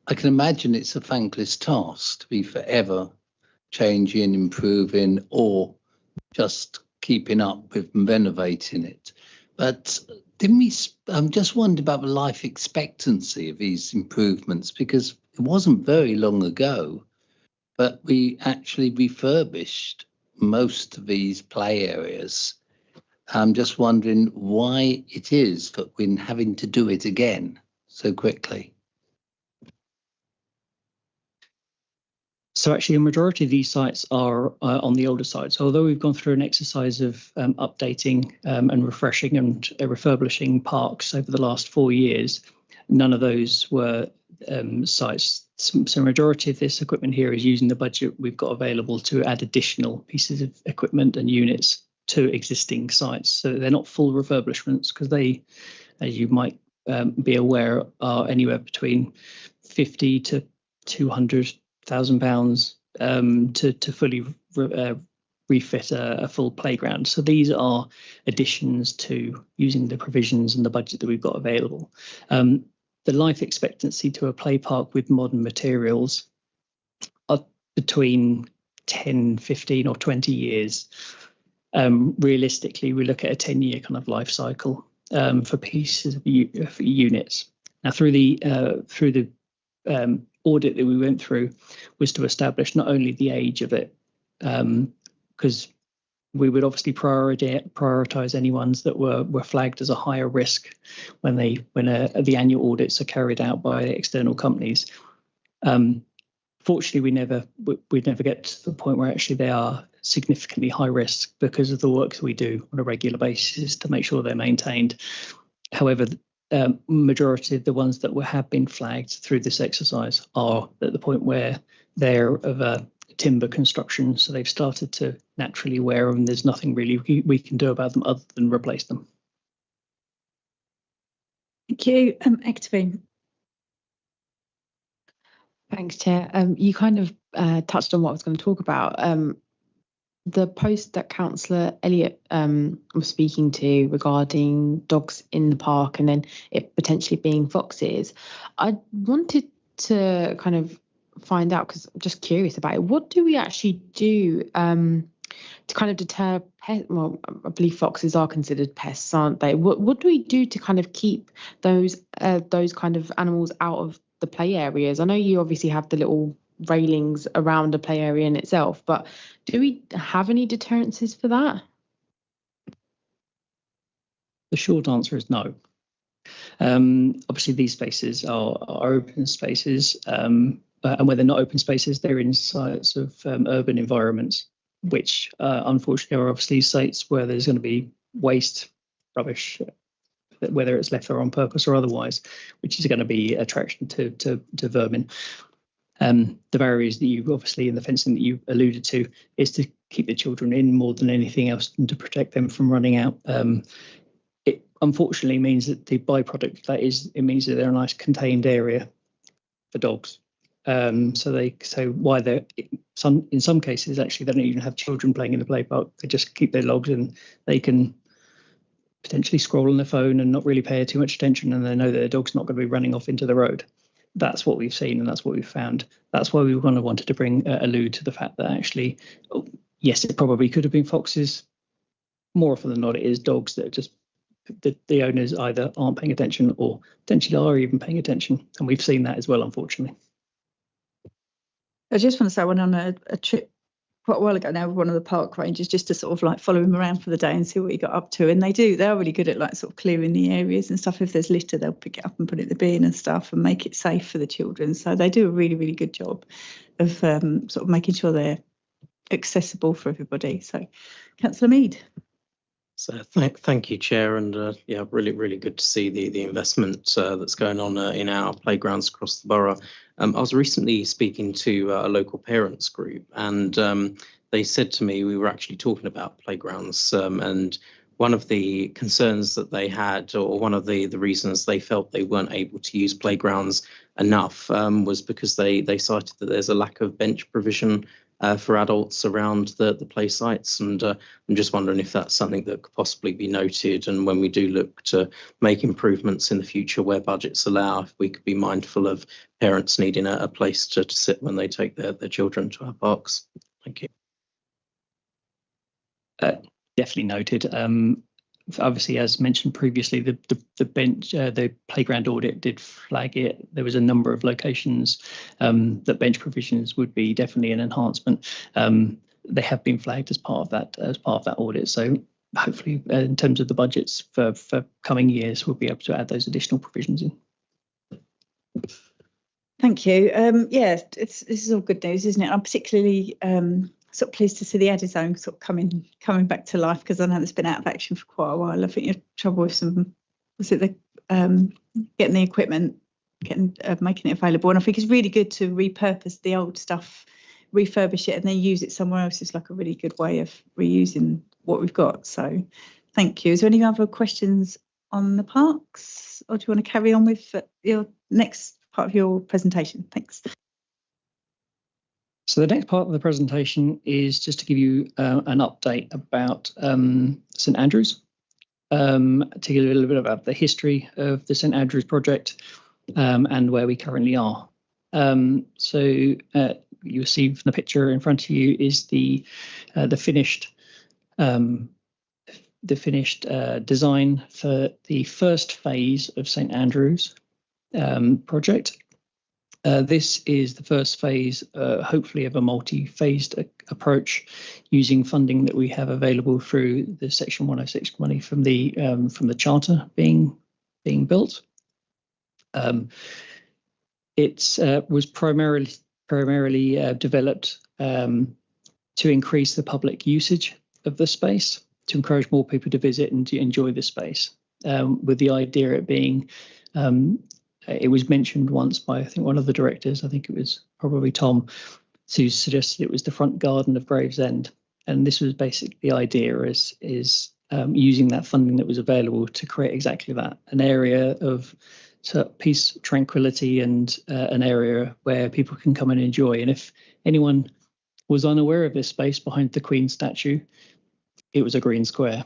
C: I can imagine it's a thankless task to be forever changing, improving, or just keeping up with and renovating it. But I'm just wondering about the life expectancy of these improvements, because it wasn't very long ago, but we actually refurbished most of these play areas. I'm just wondering why it is that we're having to do it again so quickly.
B: So actually, a majority of these sites are on the older side. So although we've gone through an exercise of updating and refreshing and refurbishing parks over the last 4 years, none of those were sites. So majority of this equipment here is using the budget we've got available to add additional pieces of equipment and units to existing sites. So they're not full refurbishments, because they, as you might
M: be aware are anywhere between 50 to 200,000 pounds to fully refit a full playground. So these are additions to using the provisions and the budget that we've got available. The life expectancy to a play park with modern materials are between 10, 15 or 20 years. Realistically, we look at a 10-year kind of life cycle for pieces of for units. Now, through the audit that we went through was to establish not only the age of it, because we would obviously prioritise any ones that were flagged as a higher risk when the annual audits are carried out by external companies. Fortunately, we'd never get to the point where actually they are significantly high risk because of the work that we do on a regular basis to make sure they're maintained. However, majority of the ones that have been flagged through this exercise are at the point where they're of a timber construction, so they've started to naturally wear and there's nothing really we can do about them other than replace them.
A: Thank you. Ectavine.
J: Thanks, Chair. You kind of touched on what I was going to talk about. The post that Councillor Elliott was speaking to regarding dogs in the park and then it potentially being foxes. I wanted to kind of find out, because I'm just curious about it. What do we actually do to kind of deter pests? Well, I believe foxes are considered pests, aren't they? What do we do to kind of keep those kind of animals out of the play areas? I know you obviously have the little railings around the play area in itself, but do we have any deterrences for that?
M: The short answer is no. Obviously, these spaces are open spaces, and where they're not open spaces, they're in sites of urban environments, which unfortunately are obviously sites where there's going to be waste, rubbish, whether it's left there on purpose or otherwise, which is going to be attraction to vermin. The barriers that you obviously in the fencing that you alluded to is to keep the children in more than anything else and to protect them from running out. It unfortunately means that the byproduct of that is it means that they're a nice contained area for dogs. So why they're in some cases actually they don't even have children playing in the play park. They just keep their dogs and they can potentially scroll on their phone and not really pay too much attention, and they know that their dog's not going to be running off into the road. That's what we've seen and that's what we've found. That's why we kind of wanted to allude to the fact that actually, yes, it probably could have been foxes. More often than not, it is dogs that are just the owners either aren't paying attention or potentially are even paying attention, and we've seen that as well, unfortunately.
A: I just want to say I went on a trip quite a while ago now with one of the park rangers just to sort of like follow him around for the day and see what he got up to. And they're really good at like sort of clearing the areas and stuff. If there's litter, they'll pick it up and put it in the bin and stuff and make it safe for the children. So they do a really, really good job of sort of making sure they're accessible for everybody. So, Councillor Mead.
E: So thank you, Chair, and yeah, really good to see the investment that's going on in our playgrounds across the borough. I was recently speaking to a local parents group, and they said to me we were actually talking about playgrounds, and one of the concerns that they had, or one of the reasons they felt they weren't able to use playgrounds enough, was because they cited that there's a lack of bench provision for adults around the play sites, and I'm just wondering if that's something that could possibly be noted, and when we do look to make improvements in the future where budgets allow, if we could be mindful of parents needing a place to sit when they take their children to our parks. Thank you.
M: Definitely noted. Obviously, as mentioned previously, the playground audit did flag it. There was a number of locations that bench provisions would be definitely an enhancement. They have been flagged as part of that audit. So hopefully, in terms of the budgets for coming years, we'll be able to add those additional provisions in.
A: Thank you. Yeah, this is all good news, isn't it? I'm particularly sort of pleased to see the Added Zone sort of coming back to life, because I know it's been out of action for quite a while. I think you have trouble with getting the equipment, making it available, and I think it's really good to repurpose the old stuff, refurbish it, and then use it somewhere else. It's like a really good way of reusing what we've got. So, thank you. Is there any other questions on the parks, or do you want to carry on with your next part of your presentation? Thanks.
M: So the next part of the presentation is just to give you an update about St Andrews, to give you a little bit about the history of the St Andrews project and where we currently are. So you'll see from the picture in front of you is the finished design for the first phase of St Andrews project. This is the first phase, hopefully, of a multi-phased approach using funding that we have available through the Section 106 money from the charter being built. It was primarily developed to increase the public usage of the space, to encourage more people to visit and to enjoy the space, with the idea it being it was mentioned once by, I think, one of the directors, I think it was probably Tom, who suggested it was the front garden of Gravesend. And this was basically the idea is using that funding that was available to create exactly that, an area of peace, tranquility, and an area where people can come and enjoy. And if anyone was unaware of this space behind the Queen statue, it was a green square.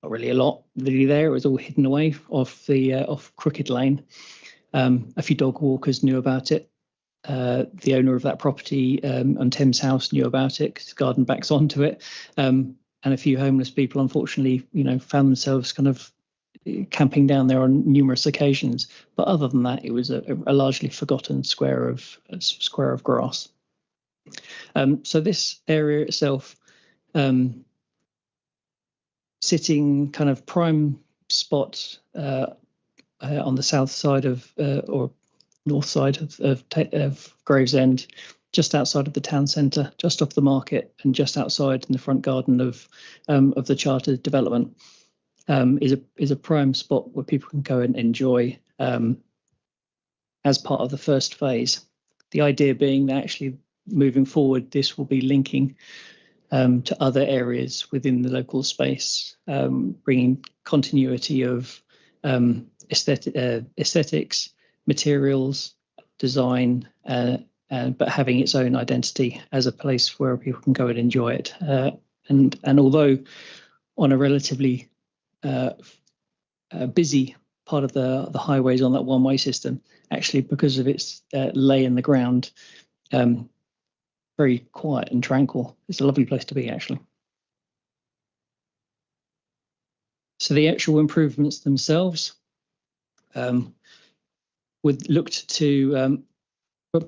M: Not really a lot really there. It was all hidden away off Crooked Lane. A few dog walkers knew about it. The owner of that property on Thames House knew about it because his garden backs onto it. And a few homeless people, unfortunately, found themselves kind of camping down there on numerous occasions. But other than that, it was a largely forgotten square of grass. So this area itself, sitting kind of prime spot on the south side of or north side of Gravesend, just outside of the town centre, just off the market, and just outside in the front garden of the charter development, is a prime spot where people can go and enjoy as part of the first phase. The idea being that actually moving forward, this will be linking to other areas within the local space, bringing continuity of aesthetics, materials, design, but having its own identity as a place where people can go and enjoy it. And although on a relatively busy part of the highways on that one-way system, actually because of its lay in the ground, very quiet and tranquil. It's a lovely place to be, actually. So the actual improvements themselves would looked to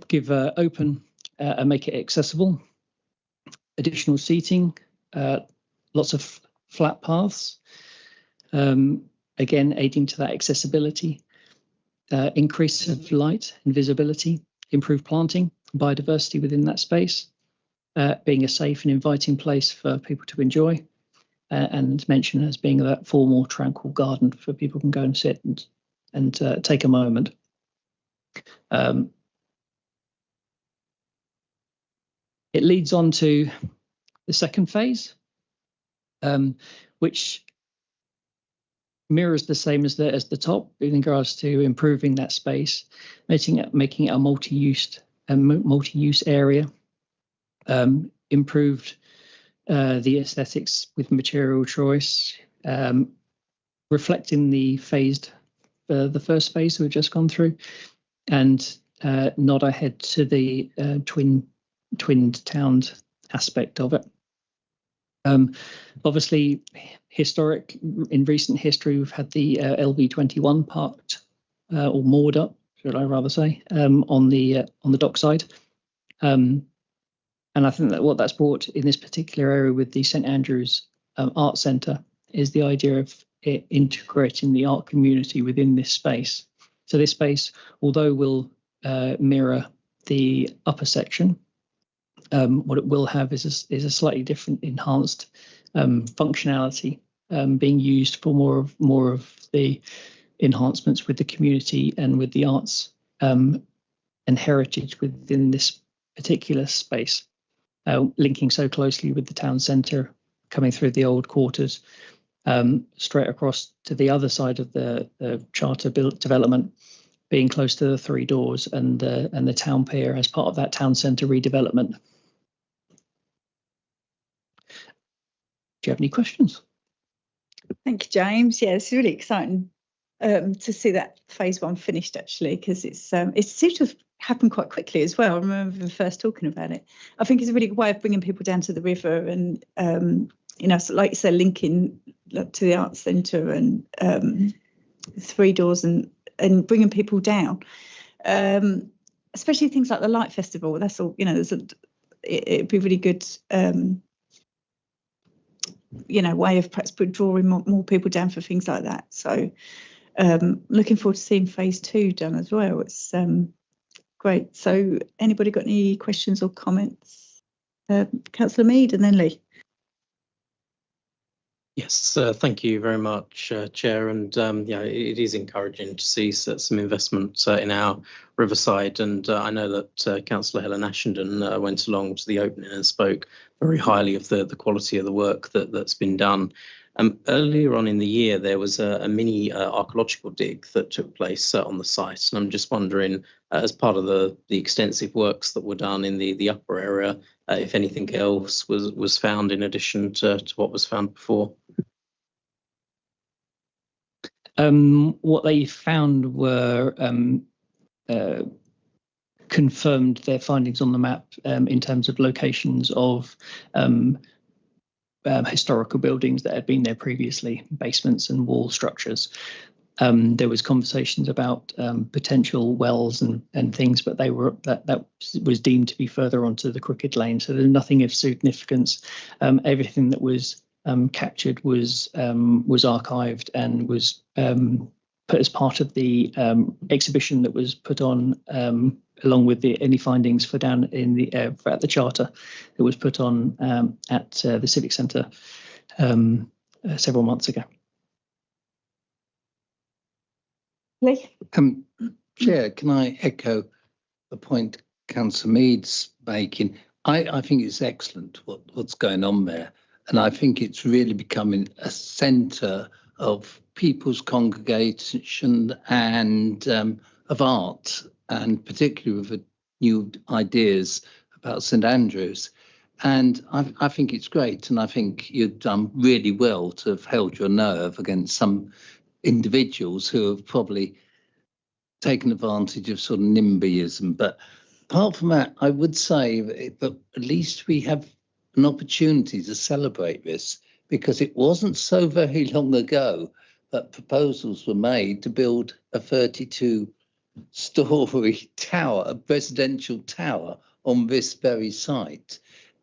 M: give open and make it accessible, additional seating, lots of flat paths, again aiding to that accessibility, increase of light and visibility, improved planting, biodiversity within that space, being a safe and inviting place for people to enjoy, and mention as being that formal, tranquil garden for people can go and sit and take a moment. It leads on to the second phase, which mirrors the same as the top in regards to improving that space, making it a multi-use area, improved the aesthetics with material choice, reflecting the first phase we've just gone through, and nod ahead to the twinned town aspect of it. Obviously, in recent history, we've had the LV21 parked or moored up, should I rather say, on the dockside. And I think that what that's brought in this particular area with the St Andrews Art Centre is the idea of it integrating the art community within this space. So this space, although will mirror the upper section, what it will have is a slightly different, enhanced functionality, being used for more of the enhancements with the community and with the arts and heritage within this particular space, linking so closely with the town centre, coming through the old quarters, straight across to the other side of the charter built development, being close to the three doors and the town pier as part of that town centre redevelopment. Do you have any questions?
A: Thank you, James. Yeah, it's really exciting to see that phase one finished, actually, because it seems to have happened quite quickly as well. I remember them first talking about it. I think it's a really good way of bringing people down to the river and, so like you said, linking to the arts centre and three doors and bringing people down, especially things like the Light Festival. That's all, it'd be really good. Way of perhaps drawing more people down for things like that. So looking forward to seeing phase two done as well. It's great. So anybody got any questions or comments? Councillor Mead and then Lee.
E: Yes, thank you very much, Chair. And it is encouraging to see some investment in our riverside. And I know that Councillor Helen Ashenden went along to the opening and spoke very highly of the quality of the work that's been done. Earlier on in the year, there was a mini archaeological dig that took place on the site. And I'm just wondering, as part of the extensive works that were done in the upper area, if anything else was found in addition to what was found before.
M: What they found were confirmed their findings on the map in terms of locations of historical buildings that had been there previously, basements and wall structures. There was conversations about potential wells and things, but that was deemed to be further onto the Crooked Lane. So there's nothing of significance. Everything that was captured was archived and was put as part of the exhibition that was put on along with any findings for down in the at the charter that was put on at the Civic Centre several months ago.
C: Chair, can I echo the point Councillor Mead's making? I think it's excellent what's going on there. And I think it's really becoming a centre of people's congregation and of art, and particularly with new ideas about St Andrews. And I think it's great. And I think you've done really well to have held your nerve against some individuals who have probably taken advantage of sort of NIMBYism. But apart from that, I would say that at least we have an opportunity to celebrate this, because it wasn't so very long ago that proposals were made to build a 32-storey tower, a residential tower on this very site.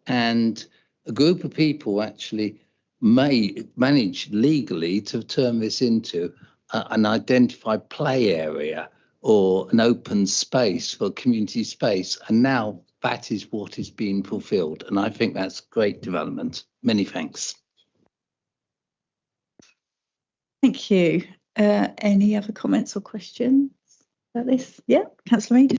C: And a group of people actually managed legally to turn this into an identified play area or an open space for community space. And now that is what is being fulfilled. And I think that's great development. Many thanks.
A: Thank you. Any other comments or questions about this? Yeah, Councillor Mead.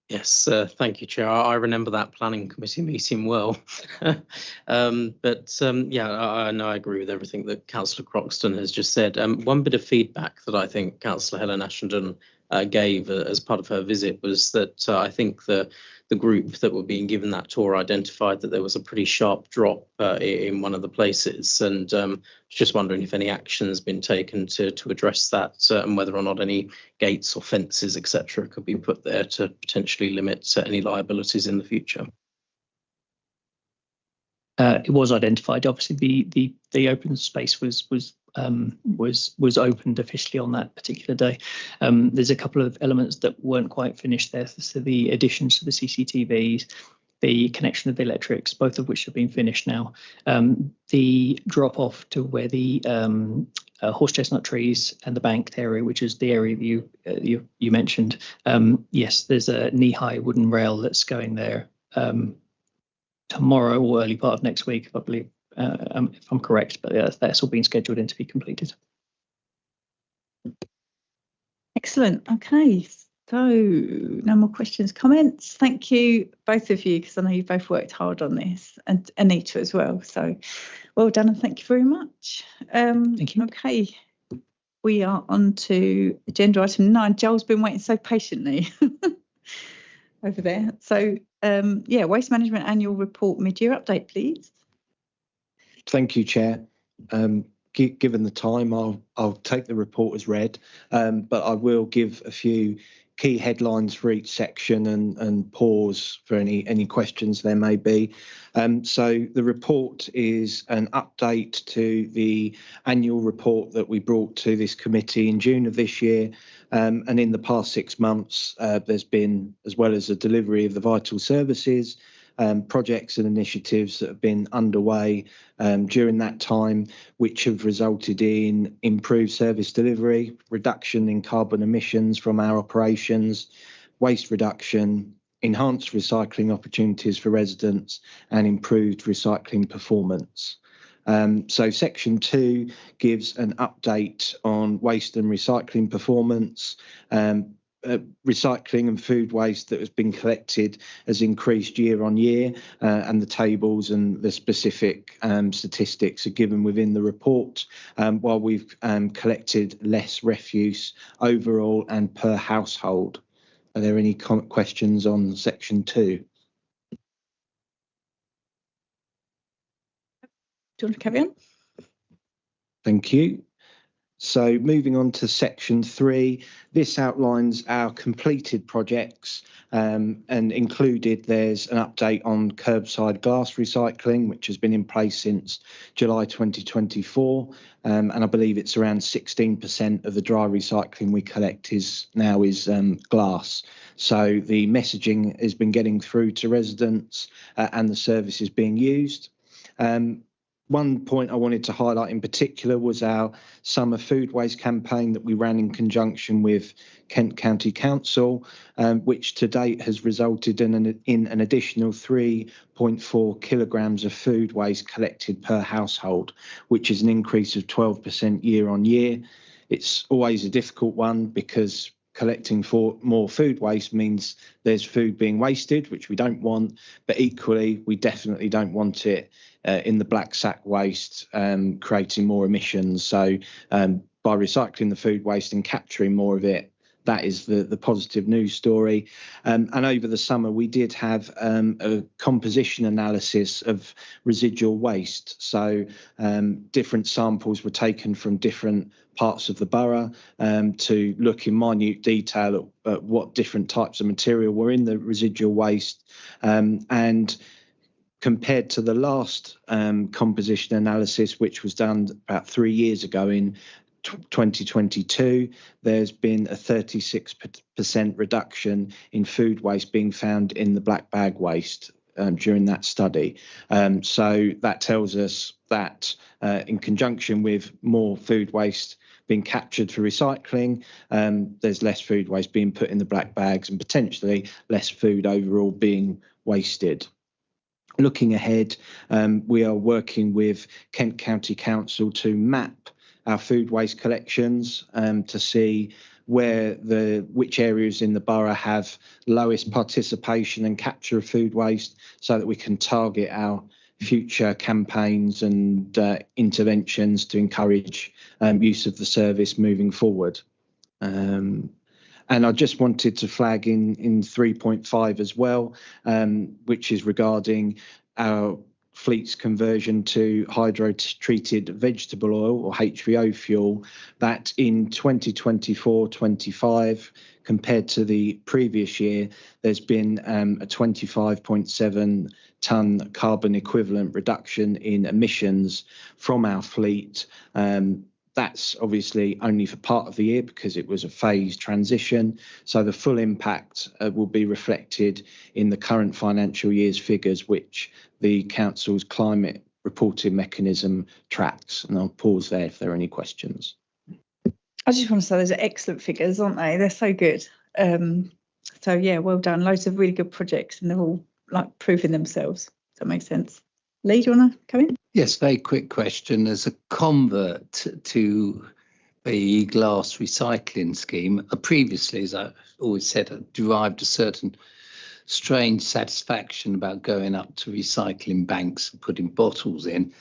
E: Yes, thank you, Chair. I remember that planning committee meeting well. I know I agree with everything that Councillor Croxton has just said. One bit of feedback that I think Councillor Helen Ashenden gave as part of her visit was that I think the group that were being given that tour identified that there was a pretty sharp drop in one of the places, and just wondering if any action has been taken to address that, and whether or not any gates or fences, etc., could be put there to potentially limit any liabilities in the future.
M: It was identified. Obviously, the open space was opened officially on that particular day. There's a couple of elements that weren't quite finished there. So the additions to the CCTVs, the connection of the electrics, both of which have been finished now. The drop off to where the horse chestnut trees and the banked area, which is the area that you mentioned. Yes, there's a knee-high wooden rail that's going there tomorrow or early part of next week, I believe, if I'm correct, but that's all been scheduled in to be completed.
A: Excellent. Okay. So no more questions, comments. Thank you, both of you, because I know you both worked hard on this, and Anita as well. So well done and thank you very much.
M: Thank you.
A: Okay, we are on to agenda item 9. Joel's been waiting so patiently over there. So yeah, Waste Management Annual Report Mid-Year Update, please.
N: Thank you, Chair. Given the time, I'll take the report as read, but I will give a few key headlines for each section and pause for any questions there may be. So the report is an update to the annual report that we brought to this committee in June of this year. And in the past 6 months, there's been, as well as the delivery of the vital services, projects and initiatives that have been underway during that time, which have resulted in improved service delivery, reduction in carbon emissions from our operations, waste reduction, enhanced recycling opportunities for residents, and improved recycling performance. So section 2 gives an update on waste and recycling performance. Recycling and food waste that has been collected has increased year on year, and the tables and the specific statistics are given within the report, while we've collected less refuse overall and per household. Are there any questions on section 2?
A: Do you want to carry on?
N: Thank you. So moving on to section 3, this outlines our completed projects, and included there's an update on curbside glass recycling, which has been in place since July 2024, and I believe it's around 16% of the dry recycling we collect is glass. So the messaging has been getting through to residents, and the service is being used. One point I wanted to highlight in particular was our summer food waste campaign that we ran in conjunction with Kent County Council, which to date has resulted in an additional 3.4 kilograms of food waste collected per household, which is an increase of 12% year on year. It's always a difficult one because collecting for more food waste means there's food being wasted, which we don't want, but equally we definitely don't want it in the black sack waste, creating more emissions. So by recycling the food waste and capturing more of it, that is the positive news story. And over the summer, we did have a composition analysis of residual waste. So different samples were taken from different parts of the borough to look in minute detail at what different types of material were in the residual waste. And compared to the last composition analysis, which was done about 3 years ago in 2022, there's been a 36% reduction in food waste being found in the black bag waste during that study. So that tells us that in conjunction with more food waste being captured for recycling, there's less food waste being put in the black bags and potentially less food overall being wasted. Looking ahead, we are working with Kent County Council to map our food waste collections to see which areas in the borough have lowest participation and capture of food waste, so that we can target our future campaigns and interventions to encourage use of the service moving forward. And I just wanted to flag in 3.5 as well, which is regarding our fleet's conversion to hydro-treated vegetable oil or HVO fuel, that in 2024-25, compared to the previous year, there's been a 25.7 tonne carbon equivalent reduction in emissions from our fleet. That's obviously only for part of the year because it was a phased transition. So the full impact will be reflected in the current financial year's figures, which the council's climate reporting mechanism tracks. And I'll pause there if there are any questions.
A: I just want to say those are excellent figures, aren't they? They're so good. So yeah, well done. Loads of really good projects, and they're all like proving themselves. Does that make sense? Lee, do you want to come in?
C: Yes, very quick question. As a convert to the glass recycling scheme. Previously, as I've always said, I derived a certain strange satisfaction about going up to recycling banks and putting bottles in.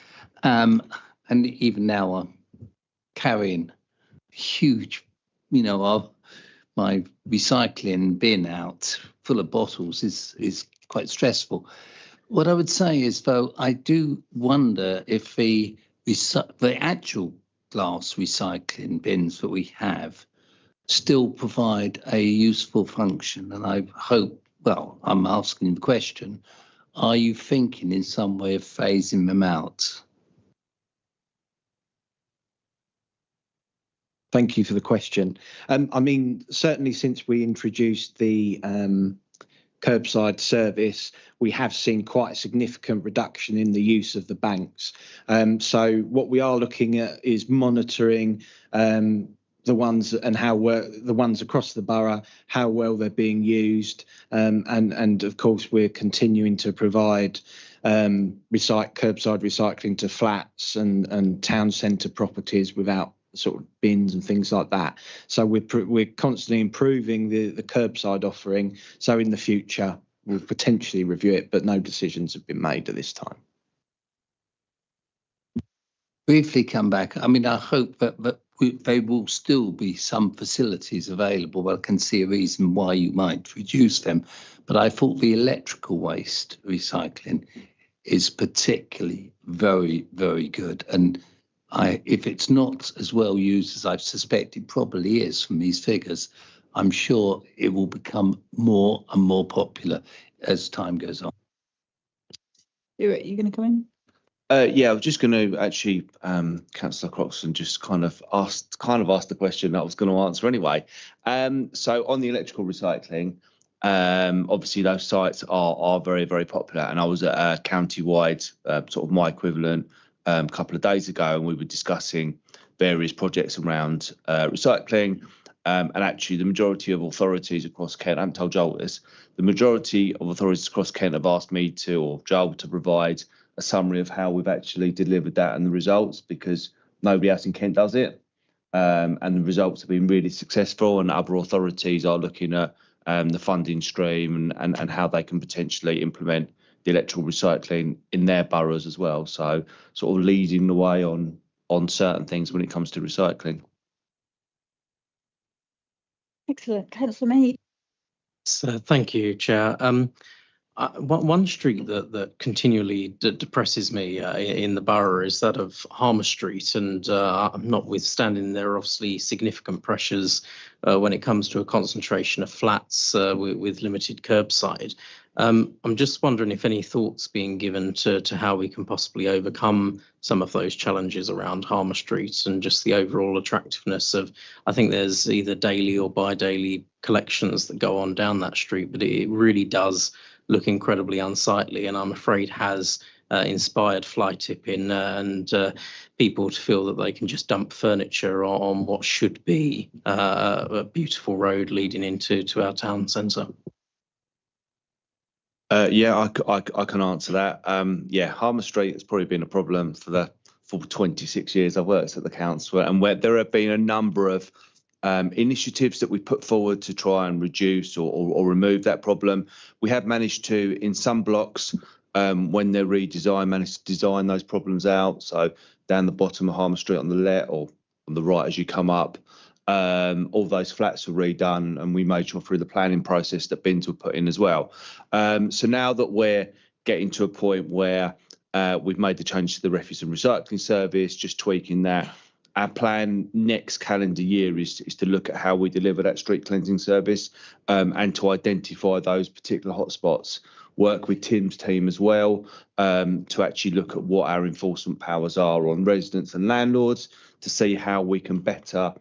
C: And even now I'm carrying huge, my recycling bin out full of bottles is quite stressful. What I would say is, though, I do wonder if the actual glass recycling bins that we have still provide a useful function. And I hope, well, I'm asking the question, are you thinking in some way of phasing them out?
N: Thank you for the question. I mean, certainly since we introduced the curbside service, we have seen quite a significant reduction in the use of the banks. So what we are looking at is monitoring the ones and the ones across the borough, how well they're being used, and of course we're continuing to provide curbside recycling to flats and town centre properties without sort of bins and things like that. So we're constantly improving the curbside offering. So in the future we'll potentially review it, but no decisions have been made at this time.
C: Briefly come back. I mean, I hope that there will still be some facilities available. I can see a reason why you might reduce them, but I thought the electrical waste recycling is particularly very, very good. And if it's not as well used as I've suspected it probably is from these figures, I'm sure it will become more and more popular as time goes on.
A: Are you going to come in?
O: Yeah, I was just going to actually, Councillor Croxton just kind of asked the question that I was going to answer anyway. So on the electrical recycling, obviously those sites are very, very popular. And I was at a county-wide sort of my equivalent a couple of days ago, and we were discussing various projects around recycling. And actually, the majority of authorities across Kent, I haven't told Joel this, the majority of authorities across Kent have asked me to, or Joel, to provide a summary of how we've actually delivered that and the results, because nobody else in Kent does it. And the results have been really successful, and other authorities are looking at the funding stream and how they can potentially implement the electrical recycling in their boroughs as well. So sort of leading the way on certain things when it comes to recycling.
A: Excellent. Councillor Mead.
E: So thank you, Chair. One street that continually depresses me in the borough is that of Harmer Street, and notwithstanding there are obviously significant pressures when it comes to a concentration of flats with limited curbside. I'm just wondering if any thoughts being given to how we can possibly overcome some of those challenges around Harmer Street and just the overall attractiveness of, I think there's either daily or bi-daily collections that go on down that street, but it really does look incredibly unsightly, and I'm afraid has inspired fly tipping and people to feel that they can just dump furniture on what should be a beautiful road leading into our town centre.
O: Yeah, I can answer that. Yeah, Harmer Street has probably been a problem for 26 years I've worked at the council, and where there have been a number of initiatives that we put forward to try and reduce or remove that problem. We have managed to, in some blocks, when they're redesigned, manage to design those problems out. So down the bottom of Harmer Street on the left or on the right as you come up, all those flats were redone, and we made sure through the planning process that bins were put in as well. So now that we're getting to a point where we've made the change to the refuse and recycling service, just tweaking that, our plan next calendar year is to look at how we deliver that street cleansing service and to identify those particular hotspots. Work with Tim's team as well to actually look at what our enforcement powers are on residents and landlords to see how we can better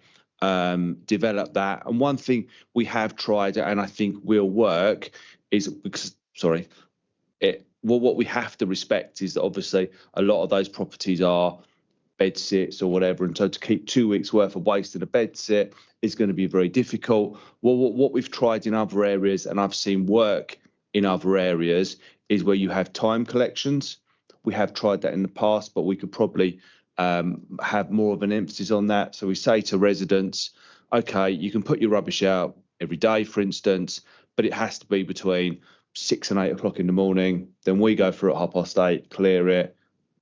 O: develop that. And one thing we have tried, and I think will work, is what we have to respect is that obviously a lot of those properties are bed sits or whatever, and so to keep 2 weeks worth of waste in a bed sit is going to be very difficult. Well, what we've tried in other areas, and I've seen work in other areas, is where you have time collections. We have tried that in the past, but we could probably have more of an emphasis on that. So we say to residents, okay, you can put your rubbish out every day, for instance, but it has to be between 6 and 8 o'clock in the morning. Then we go through at 8:30, clear it.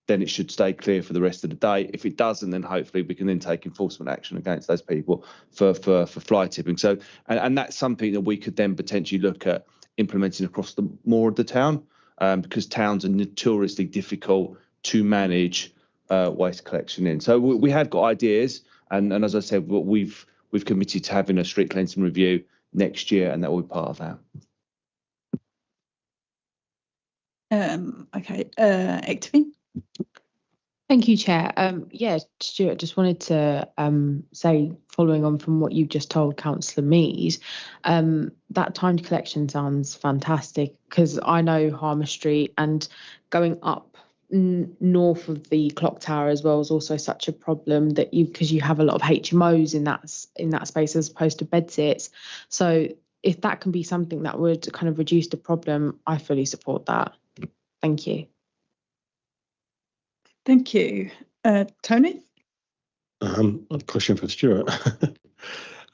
O: Then it should stay clear for the rest of the day. If it doesn't, then hopefully we can then take enforcement action against those people for fly tipping. So, and that's something that we could then potentially look at implementing across more of the town, because towns are notoriously difficult to manage waste collection in. So we have got ideas, and as I said, we've committed to having a street cleansing review next year, and that will be part of that.
A: Okay, Ectavine.
J: Thank you, Chair. Yeah, Stuart, just wanted to say, following on from what you've just told Councillor Mead, that timed collection sounds fantastic, because I know Harmer Street, and going up north of the clock tower as well is also such a problem, that because you have a lot of HMOs in that space as opposed to bedsits. So if that can be something that would kind of reduce the problem, I fully support that. Thank you.
A: Thank you. Tony?
G: A question for Stuart.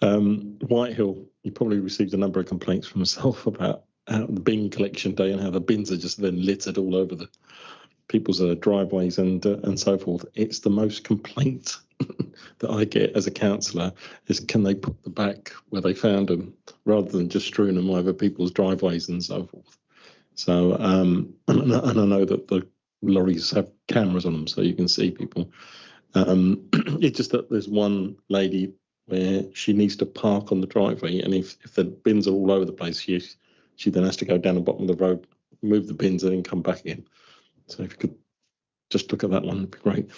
G: Whitehill, you probably received a number of complaints from myself about the bin collection day and how the bins are just then littered all over the people's driveways and so forth. It's the most complaint that I get as a councillor is, can they put them back where they found them rather than just strewing them over people's driveways and so forth. So, and I know that the lorries have cameras on them so you can see people. It's just that there's one lady where she needs to park on the driveway, and if the bins are all over the place, she then has to go down the bottom of the road, move the bins, and then come back in. So if you could just look at that one, it'd be great.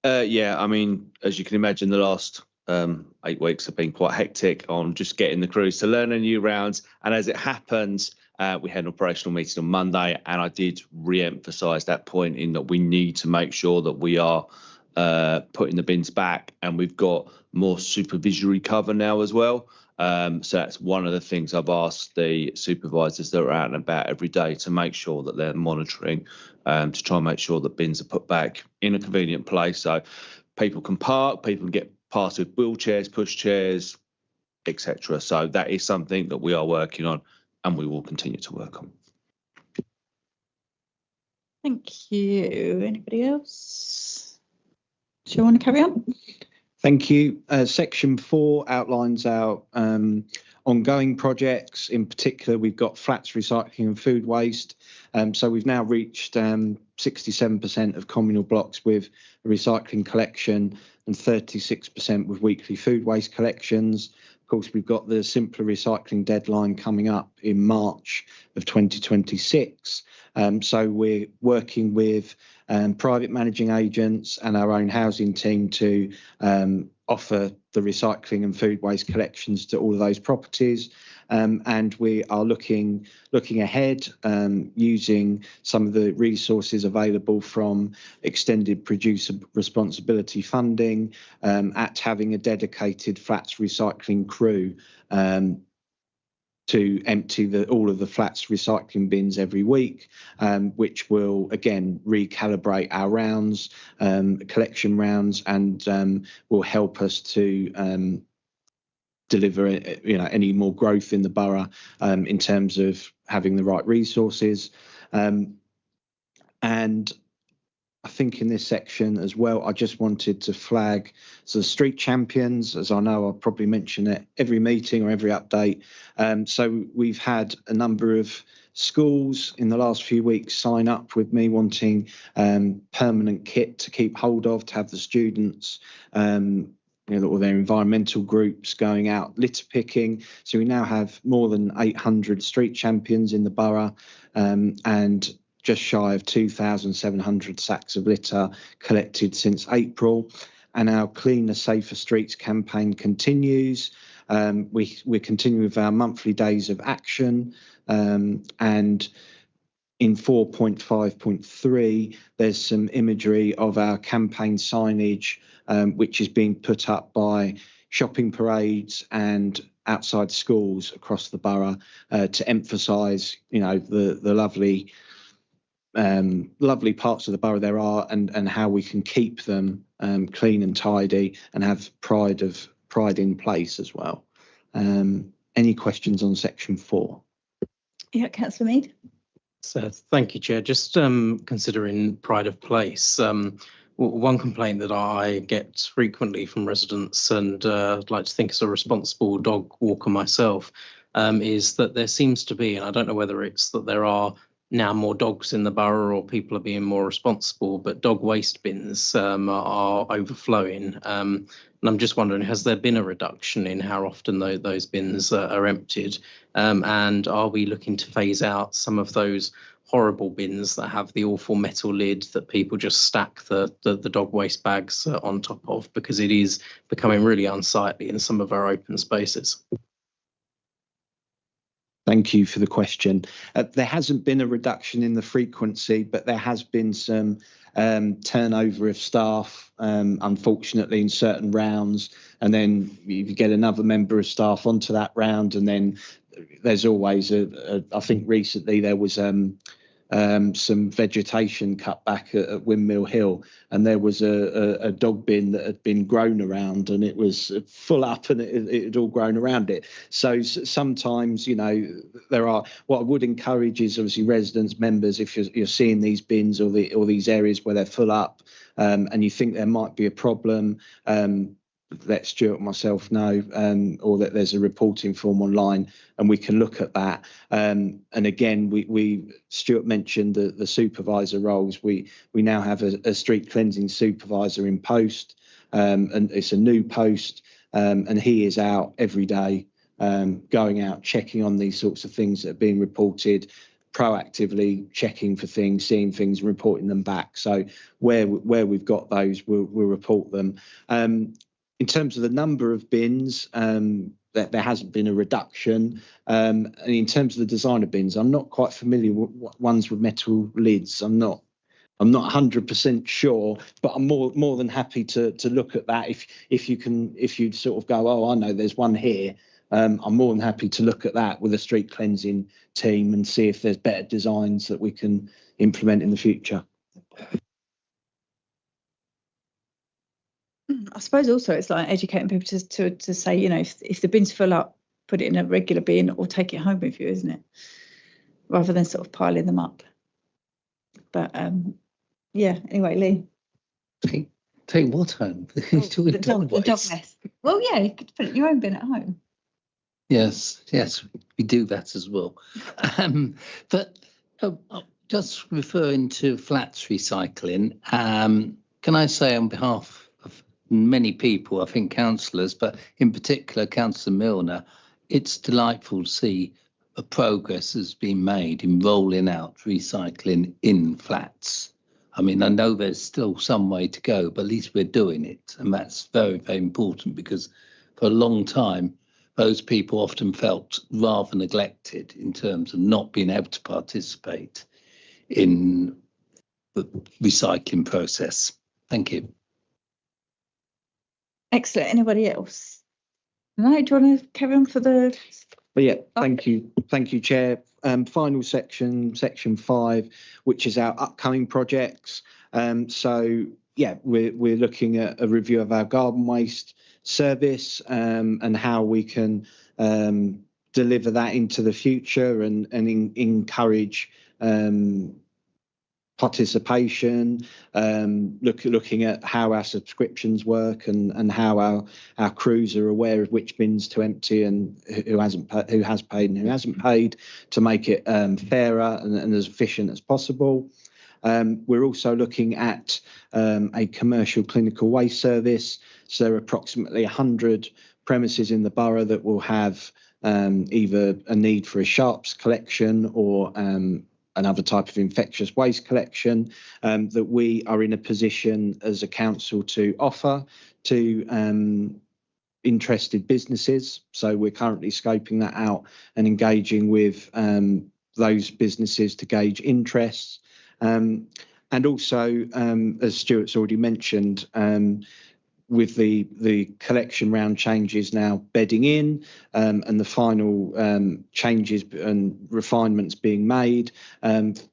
O: Yeah, I mean, as you can imagine, the last 8 weeks have been quite hectic on just getting the crews to learn a new rounds. And as it happens, we had an operational meeting on Monday, and I did re-emphasise that point in that we need to make sure that we are putting the bins back, and we've got more supervisory cover now as well. So that's one of the things I've asked the supervisors that are out and about every day to make sure that they're monitoring, to try and make sure that bins are put back in a convenient place so people can park, people can get past with wheelchairs, pushchairs, etc. So that is something that we are working on, and we will continue to work on.
A: Thank you. Anybody else? Do you want to carry on?
N: Thank you. Section 4 outlines our ongoing projects. In particular, we've got flats recycling and food waste. So we've now reached 67% of communal blocks with recycling collection and 36% with weekly food waste collections. Of course, we've got the simpler recycling deadline coming up in March of 2026. So we're working with private managing agents and our own housing team to offer the recycling and food waste collections to all of those properties. And we are looking ahead, using some of the resources available from extended producer responsibility funding, at having a dedicated flats recycling crew to empty all of the flats recycling bins every week, which will again recalibrate our rounds, collection rounds, and will help us to deliver any more growth in the borough in terms of having the right resources. And I think in this section as well, I just wanted to flag the street champions, as I know I'll probably mention at every meeting or every update. So we've had a number of schools in the last few weeks sign up with me wanting permanent kit to keep hold of, to have the students or their environmental groups going out litter picking. So we now have more than 800 street champions in the borough, and just shy of 2,700 sacks of litter collected since April. And our Cleaner, Safer Streets campaign continues. We continue with our monthly days of action, and in 4.5.3, there's some imagery of our campaign signage, which is being put up by shopping parades and outside schools across the borough to emphasise, the lovely lovely parts of the borough there are, and how we can keep them clean and tidy and have pride in place as well. Any questions on section 4?
A: Yeah, Councillor Mead.
E: So thank you, Chair. Just considering pride of place, one complaint that I get frequently from residents, and I'd like to think as a responsible dog walker myself, is that there seems to be, and I don't know whether it's that there are now more dogs in the borough or people are being more responsible, but dog waste bins are overflowing. And I'm just wondering, has there been a reduction in how often those bins are emptied? And are we looking to phase out some of those horrible bins that have the awful metal lid that people just stack the dog waste bags on top of, because it is becoming really unsightly in some of our open spaces?
N: Thank you for the question. There hasn't been a reduction in the frequency, but there has been some turnover of staff, unfortunately, in certain rounds. And then you get another member of staff onto that round. And then there's always I think recently there was some vegetation cut back at Windmill Hill, and there was a dog bin that had been grown around, and it was full up, and it had all grown around it. So sometimes, there are, what I would encourage is obviously residents, members, if you're seeing these bins or these areas where they're full up, and you think there might be a problem, let Stuart and myself know, or that there's a reporting form online, and we can look at that. And again, Stuart mentioned the supervisor roles. We now have a street cleansing supervisor in post, and it's a new post, and he is out every day, going out, checking on these sorts of things that are being reported, proactively checking for things, seeing things, and reporting them back. So where we've got those, we'll report them. In terms of the number of bins, there hasn't been a reduction. And in terms of the design of bins, I'm not quite familiar with ones with metal lids. I'm not 100% sure, but I'm more than happy to look at that. If you sort of go, oh, I know there's one here. I'm more than happy to look at that with a street cleansing team and see if there's better designs that we can implement in the future.
A: I suppose also it's like educating people to say, if the bin's full up, put it in a regular bin or take it home with you, isn't it? Rather than sort of piling them up. But yeah, anyway, Lee.
C: Take what home?
A: The dog mess. Well, yeah, you could put it in your own bin at home.
C: Yes, we do that as well. But just referring to flats recycling, can I say on behalf of many people, I think councillors, but in particular Councillor Milner, it's delightful to see a progress has been made in rolling out recycling in flats. I mean, I know there's still some way to go, but at least we're doing it. And that's very, very important, because for a long time, those people often felt rather neglected in terms of not being able to participate in the recycling process. Thank you.
A: Excellent. Anybody else? No, do you want to carry on for the...
N: But yeah, thank you, Chair. Final section 5, which is our upcoming projects. So yeah, we're looking at a review of our garden waste service, and how we can deliver that into the future and encourage participation, looking at how our subscriptions work and how our crews are aware of which bins to empty and who has paid and who hasn't paid, to make it fairer and as efficient as possible. We're also looking at a commercial clinical waste service. So there are approximately 100 premises in the borough that will have either a need for a sharps collection or another type of infectious waste collection, that we are in a position as a council to offer to interested businesses. So we're currently scoping that out and engaging with those businesses to gauge interests. And also, as Stuart's already mentioned, with the collection round changes now bedding in, and the final changes and refinements being made,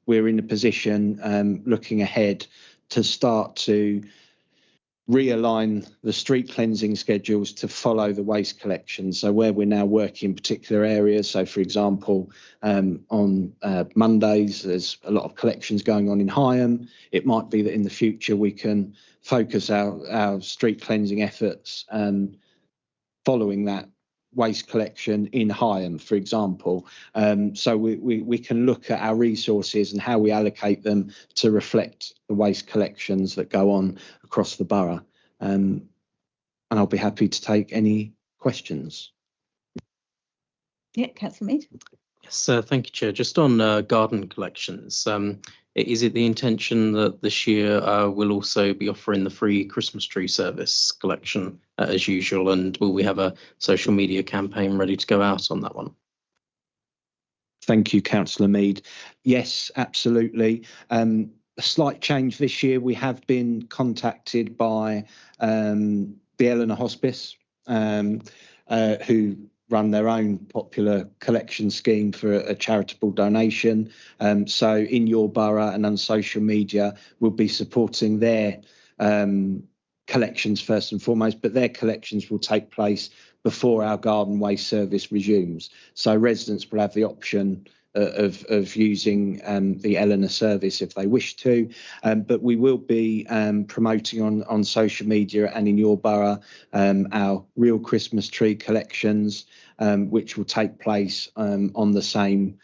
N: we're in a position looking ahead to start to realign the street cleansing schedules to follow the waste collection. So where we're now working in particular areas, so for example, on Mondays, there's a lot of collections going on in Higham. It might be that in the future we can focus our street cleansing efforts following that waste collection in Higham, for example. So we can look at our resources and how we allocate them to reflect the waste collections that go on across the borough. And I'll be happy to take any questions.
A: Yeah, Councillor Mead.
E: Yes, thank you, Chair. Just on garden collections, is it the intention that this year we'll also be offering the free Christmas tree service collection as usual, and will we have a social media campaign ready to go out on that one?
N: Thank you, Councillor Mead. Yes, absolutely. A slight change this year. We have been contacted by the Eleanor Hospice, who run their own popular collection scheme for a charitable donation. So in your borough and on social media, we'll be supporting their collections first and foremost, but their collections will take place before our garden waste service resumes. So residents will have the option of using the Eleanor service if they wish to, but we will be promoting on social media and in your borough our real Christmas tree collections, which will take place on the same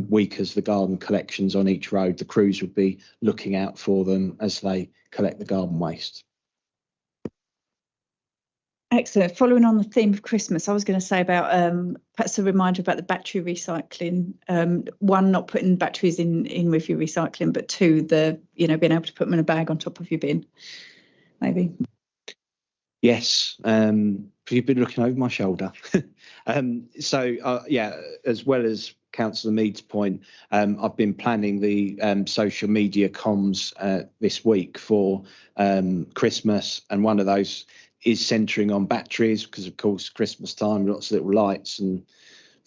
N: week as the garden collections on each road. The crews will be looking out for them as they collect the garden waste.
A: Excellent. Following on the theme of Christmas, I was going to say about perhaps a reminder about the battery recycling. One, not putting batteries in with your recycling, but two, being able to put them in a bag on top of your bin, maybe.
N: Yes, you've been looking over my shoulder. Yeah, as well as Councillor Mead's point, I've been planning the social media comms this week for Christmas, and one of those is centering on batteries, because of course Christmas time, lots of little lights and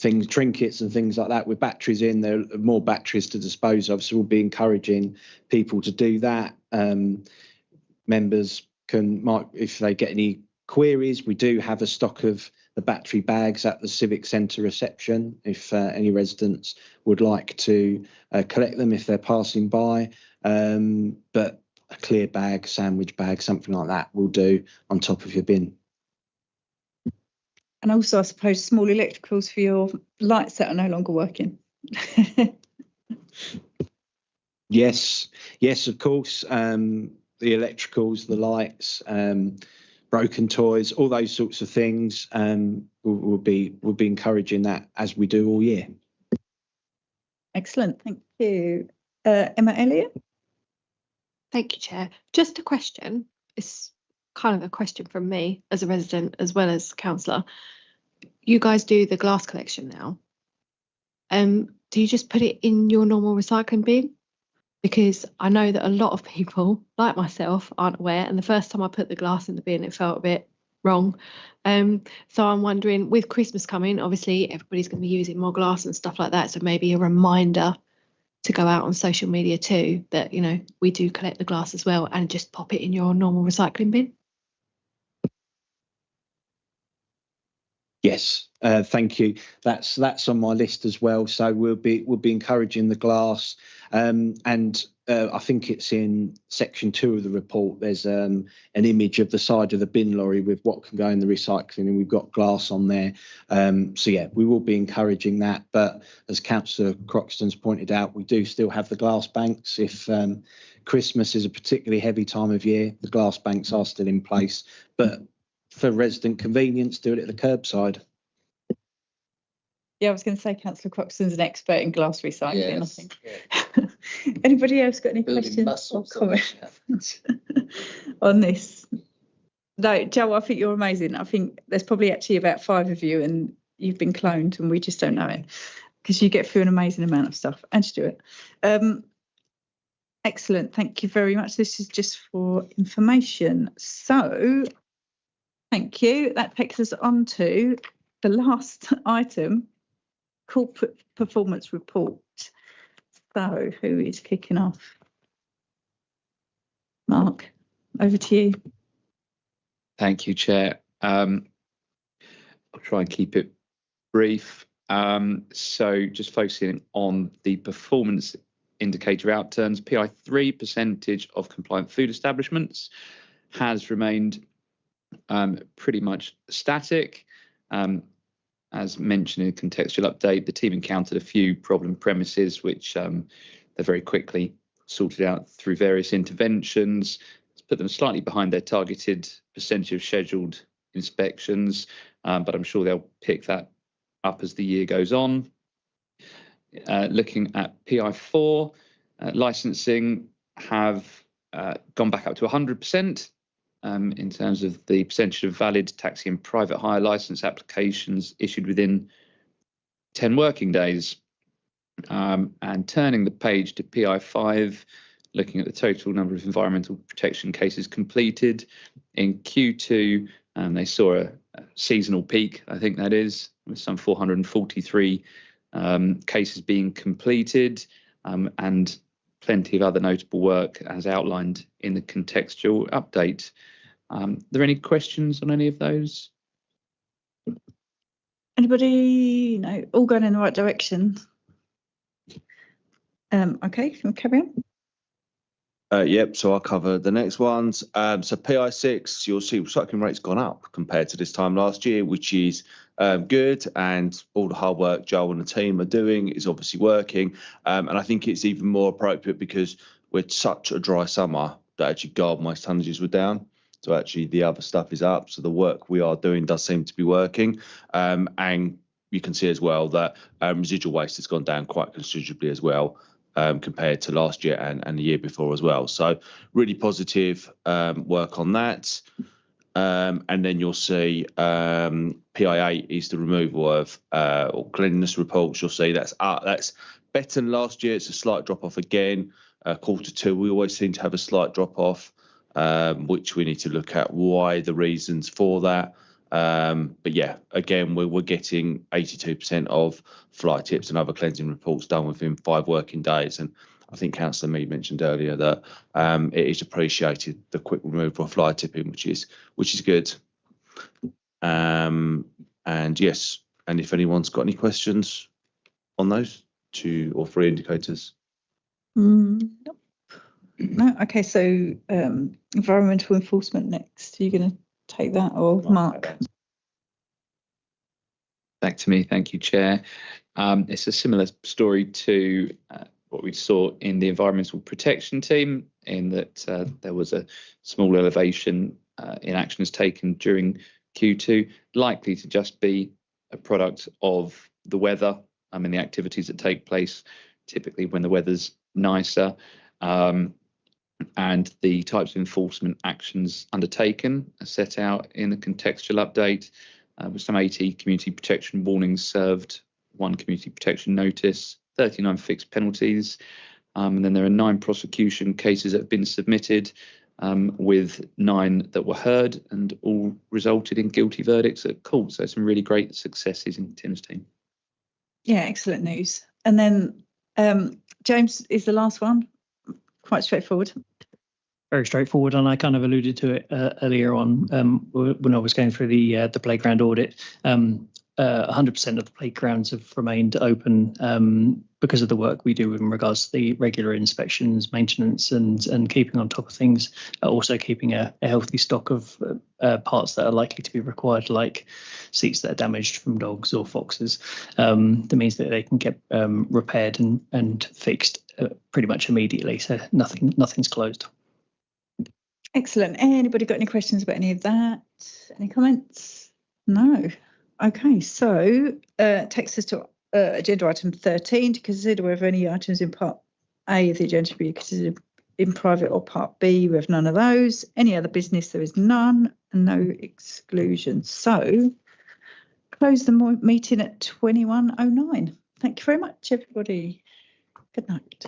N: things, trinkets and things like that with batteries in. There are more batteries to dispose of, so we'll be encouraging people to do that. Members might, if they get any queries, we do have a stock of the battery bags at the Civic Centre reception if any residents would like to collect them if they're passing by. But a clear bag, sandwich bag, something like that will do on top of your bin.
A: And also, I suppose, small electricals for your lights that are no longer working.
N: Yes, of course. The electricals, the lights, broken toys, all those sorts of things. We'll be encouraging that as we do all year.
A: Excellent, thank you. Emma Elliott.
L: Thank you, Chair. Just a question. It's kind of a question from me as a resident as well as councillor. You guys do the glass collection now. Do you just put it in your normal recycling bin? Because I know that a lot of people, like myself, aren't aware. And the first time I put the glass in the bin, it felt a bit wrong. So I'm wondering, with Christmas coming, obviously everybody's going to be using more glass and stuff like that. So maybe a reminder to go out on social media too, that, we do collect the glass as well, and just pop it in your normal recycling bin.
N: Yes, thank you. That's on my list as well. So we'll be encouraging the glass, and I think it's in section 2 of the report. There's an image of the side of the bin lorry with what can go in the recycling, and we've got glass on there. So yeah, we will be encouraging that. But as Councillor Croxton's pointed out, we do still have the glass banks. If Christmas is a particularly heavy time of year, the glass banks are still in place. But for resident convenience, do it at the curbside.
A: Yeah, I was going to say Councillor Croxton's an expert in glass recycling,
C: Yes.
A: I think. Anybody else got any questions or comments on this? No, Joe, I think you're amazing. I think there's probably actually about 5 of you and you've been cloned and we just don't know it, because you get through an amazing amount of stuff. And Stuart. Excellent, thank you very much. This is just for information. So Thank you. That takes us on to the last item, corporate performance report. So who is kicking off? Mark, over to you.
F: Thank you, Chair. I'll try and keep it brief. So just focusing on the performance indicator outturns, PI3 percentage of compliant food establishments has remained pretty much static. As mentioned in the contextual update, the team encountered a few problem premises, which they very quickly sorted out through various interventions. It's put them slightly behind their targeted percentage of scheduled inspections, but I'm sure they'll pick that up as the year goes on. Looking at PI4, licensing have gone back up to 100%. In terms of the percentage of valid taxi and private hire license applications issued within 10 working days. And turning the page to PI5, looking at the total number of environmental protection cases completed in Q2, they saw a seasonal peak, I think that is, with some 443 cases being completed, and plenty of other notable work as outlined in the contextual update. Are there any questions on any of those?
A: Anybody? No, all going in the right direction. Okay, can we carry on?
O: Yep, so I'll cover the next ones. So PI6, you'll see recycling rate's gone up compared to this time last year, which is good, and all the hard work Joel and the team are doing is obviously working. And I think it's even more appropriate because we're such a dry summer that actually garden waste tonnages were down. So actually the other stuff is up. So the work we are doing does seem to be working. And you can see as well that residual waste has gone down quite considerably as well, compared to last year and the year before as well. So really positive work on that. And then you'll see PI8 is the removal of or cleanliness reports. You'll see that's better than last year. It's a slight drop off again. Q2, we always seem to have a slight drop off, which we need to look at why the reasons for that. But yeah, again, we're getting 82% of fly tips and other cleansing reports done within 5 working days. And I think Councillor Mead mentioned earlier that it is appreciated, the quick removal of fly tipping, which is good. And yes, and if anyone's got any questions on those 2 or 3 indicators.
A: Nope. No. Okay, so environmental enforcement next. Are you going to take that, or Mark?
F: Back to me. Thank you, Chair. It's a similar story to what we saw in the environmental protection team, in that there was a small elevation in actions taken during Q2, likely to just be a product of the weather and the activities that take place typically when the weather's nicer. And the types of enforcement actions undertaken are set out in the contextual update, with some 80 community protection warnings served, 1 community protection notice, 39 fixed penalties, and then there are 9 prosecution cases that have been submitted, with 9 that were heard, and all resulted in guilty verdicts at court. So some really great successes in Tim's team.
A: Yeah, excellent news. And then James is the last one. Quite straightforward.
M: Very straightforward, and I kind of alluded to it earlier on when I was going through the playground audit. 100% of the playgrounds have remained open because of the work we do in regards to the regular inspections, maintenance, and keeping on top of things. Also keeping a healthy stock of parts that are likely to be required, like seats that are damaged from dogs or foxes. That means that they can get repaired and fixed pretty much immediately. So nothing's closed.
A: Excellent. Anybody got any questions about any of that? Any comments? No. Okay, so takes us to agenda item 13, to consider whether any items in part A of the agenda should be considered in private or part B. We have none of those. Any other business? There is none, and no exclusions. So close the meeting at 21:09. Thank you very much, everybody. Good night.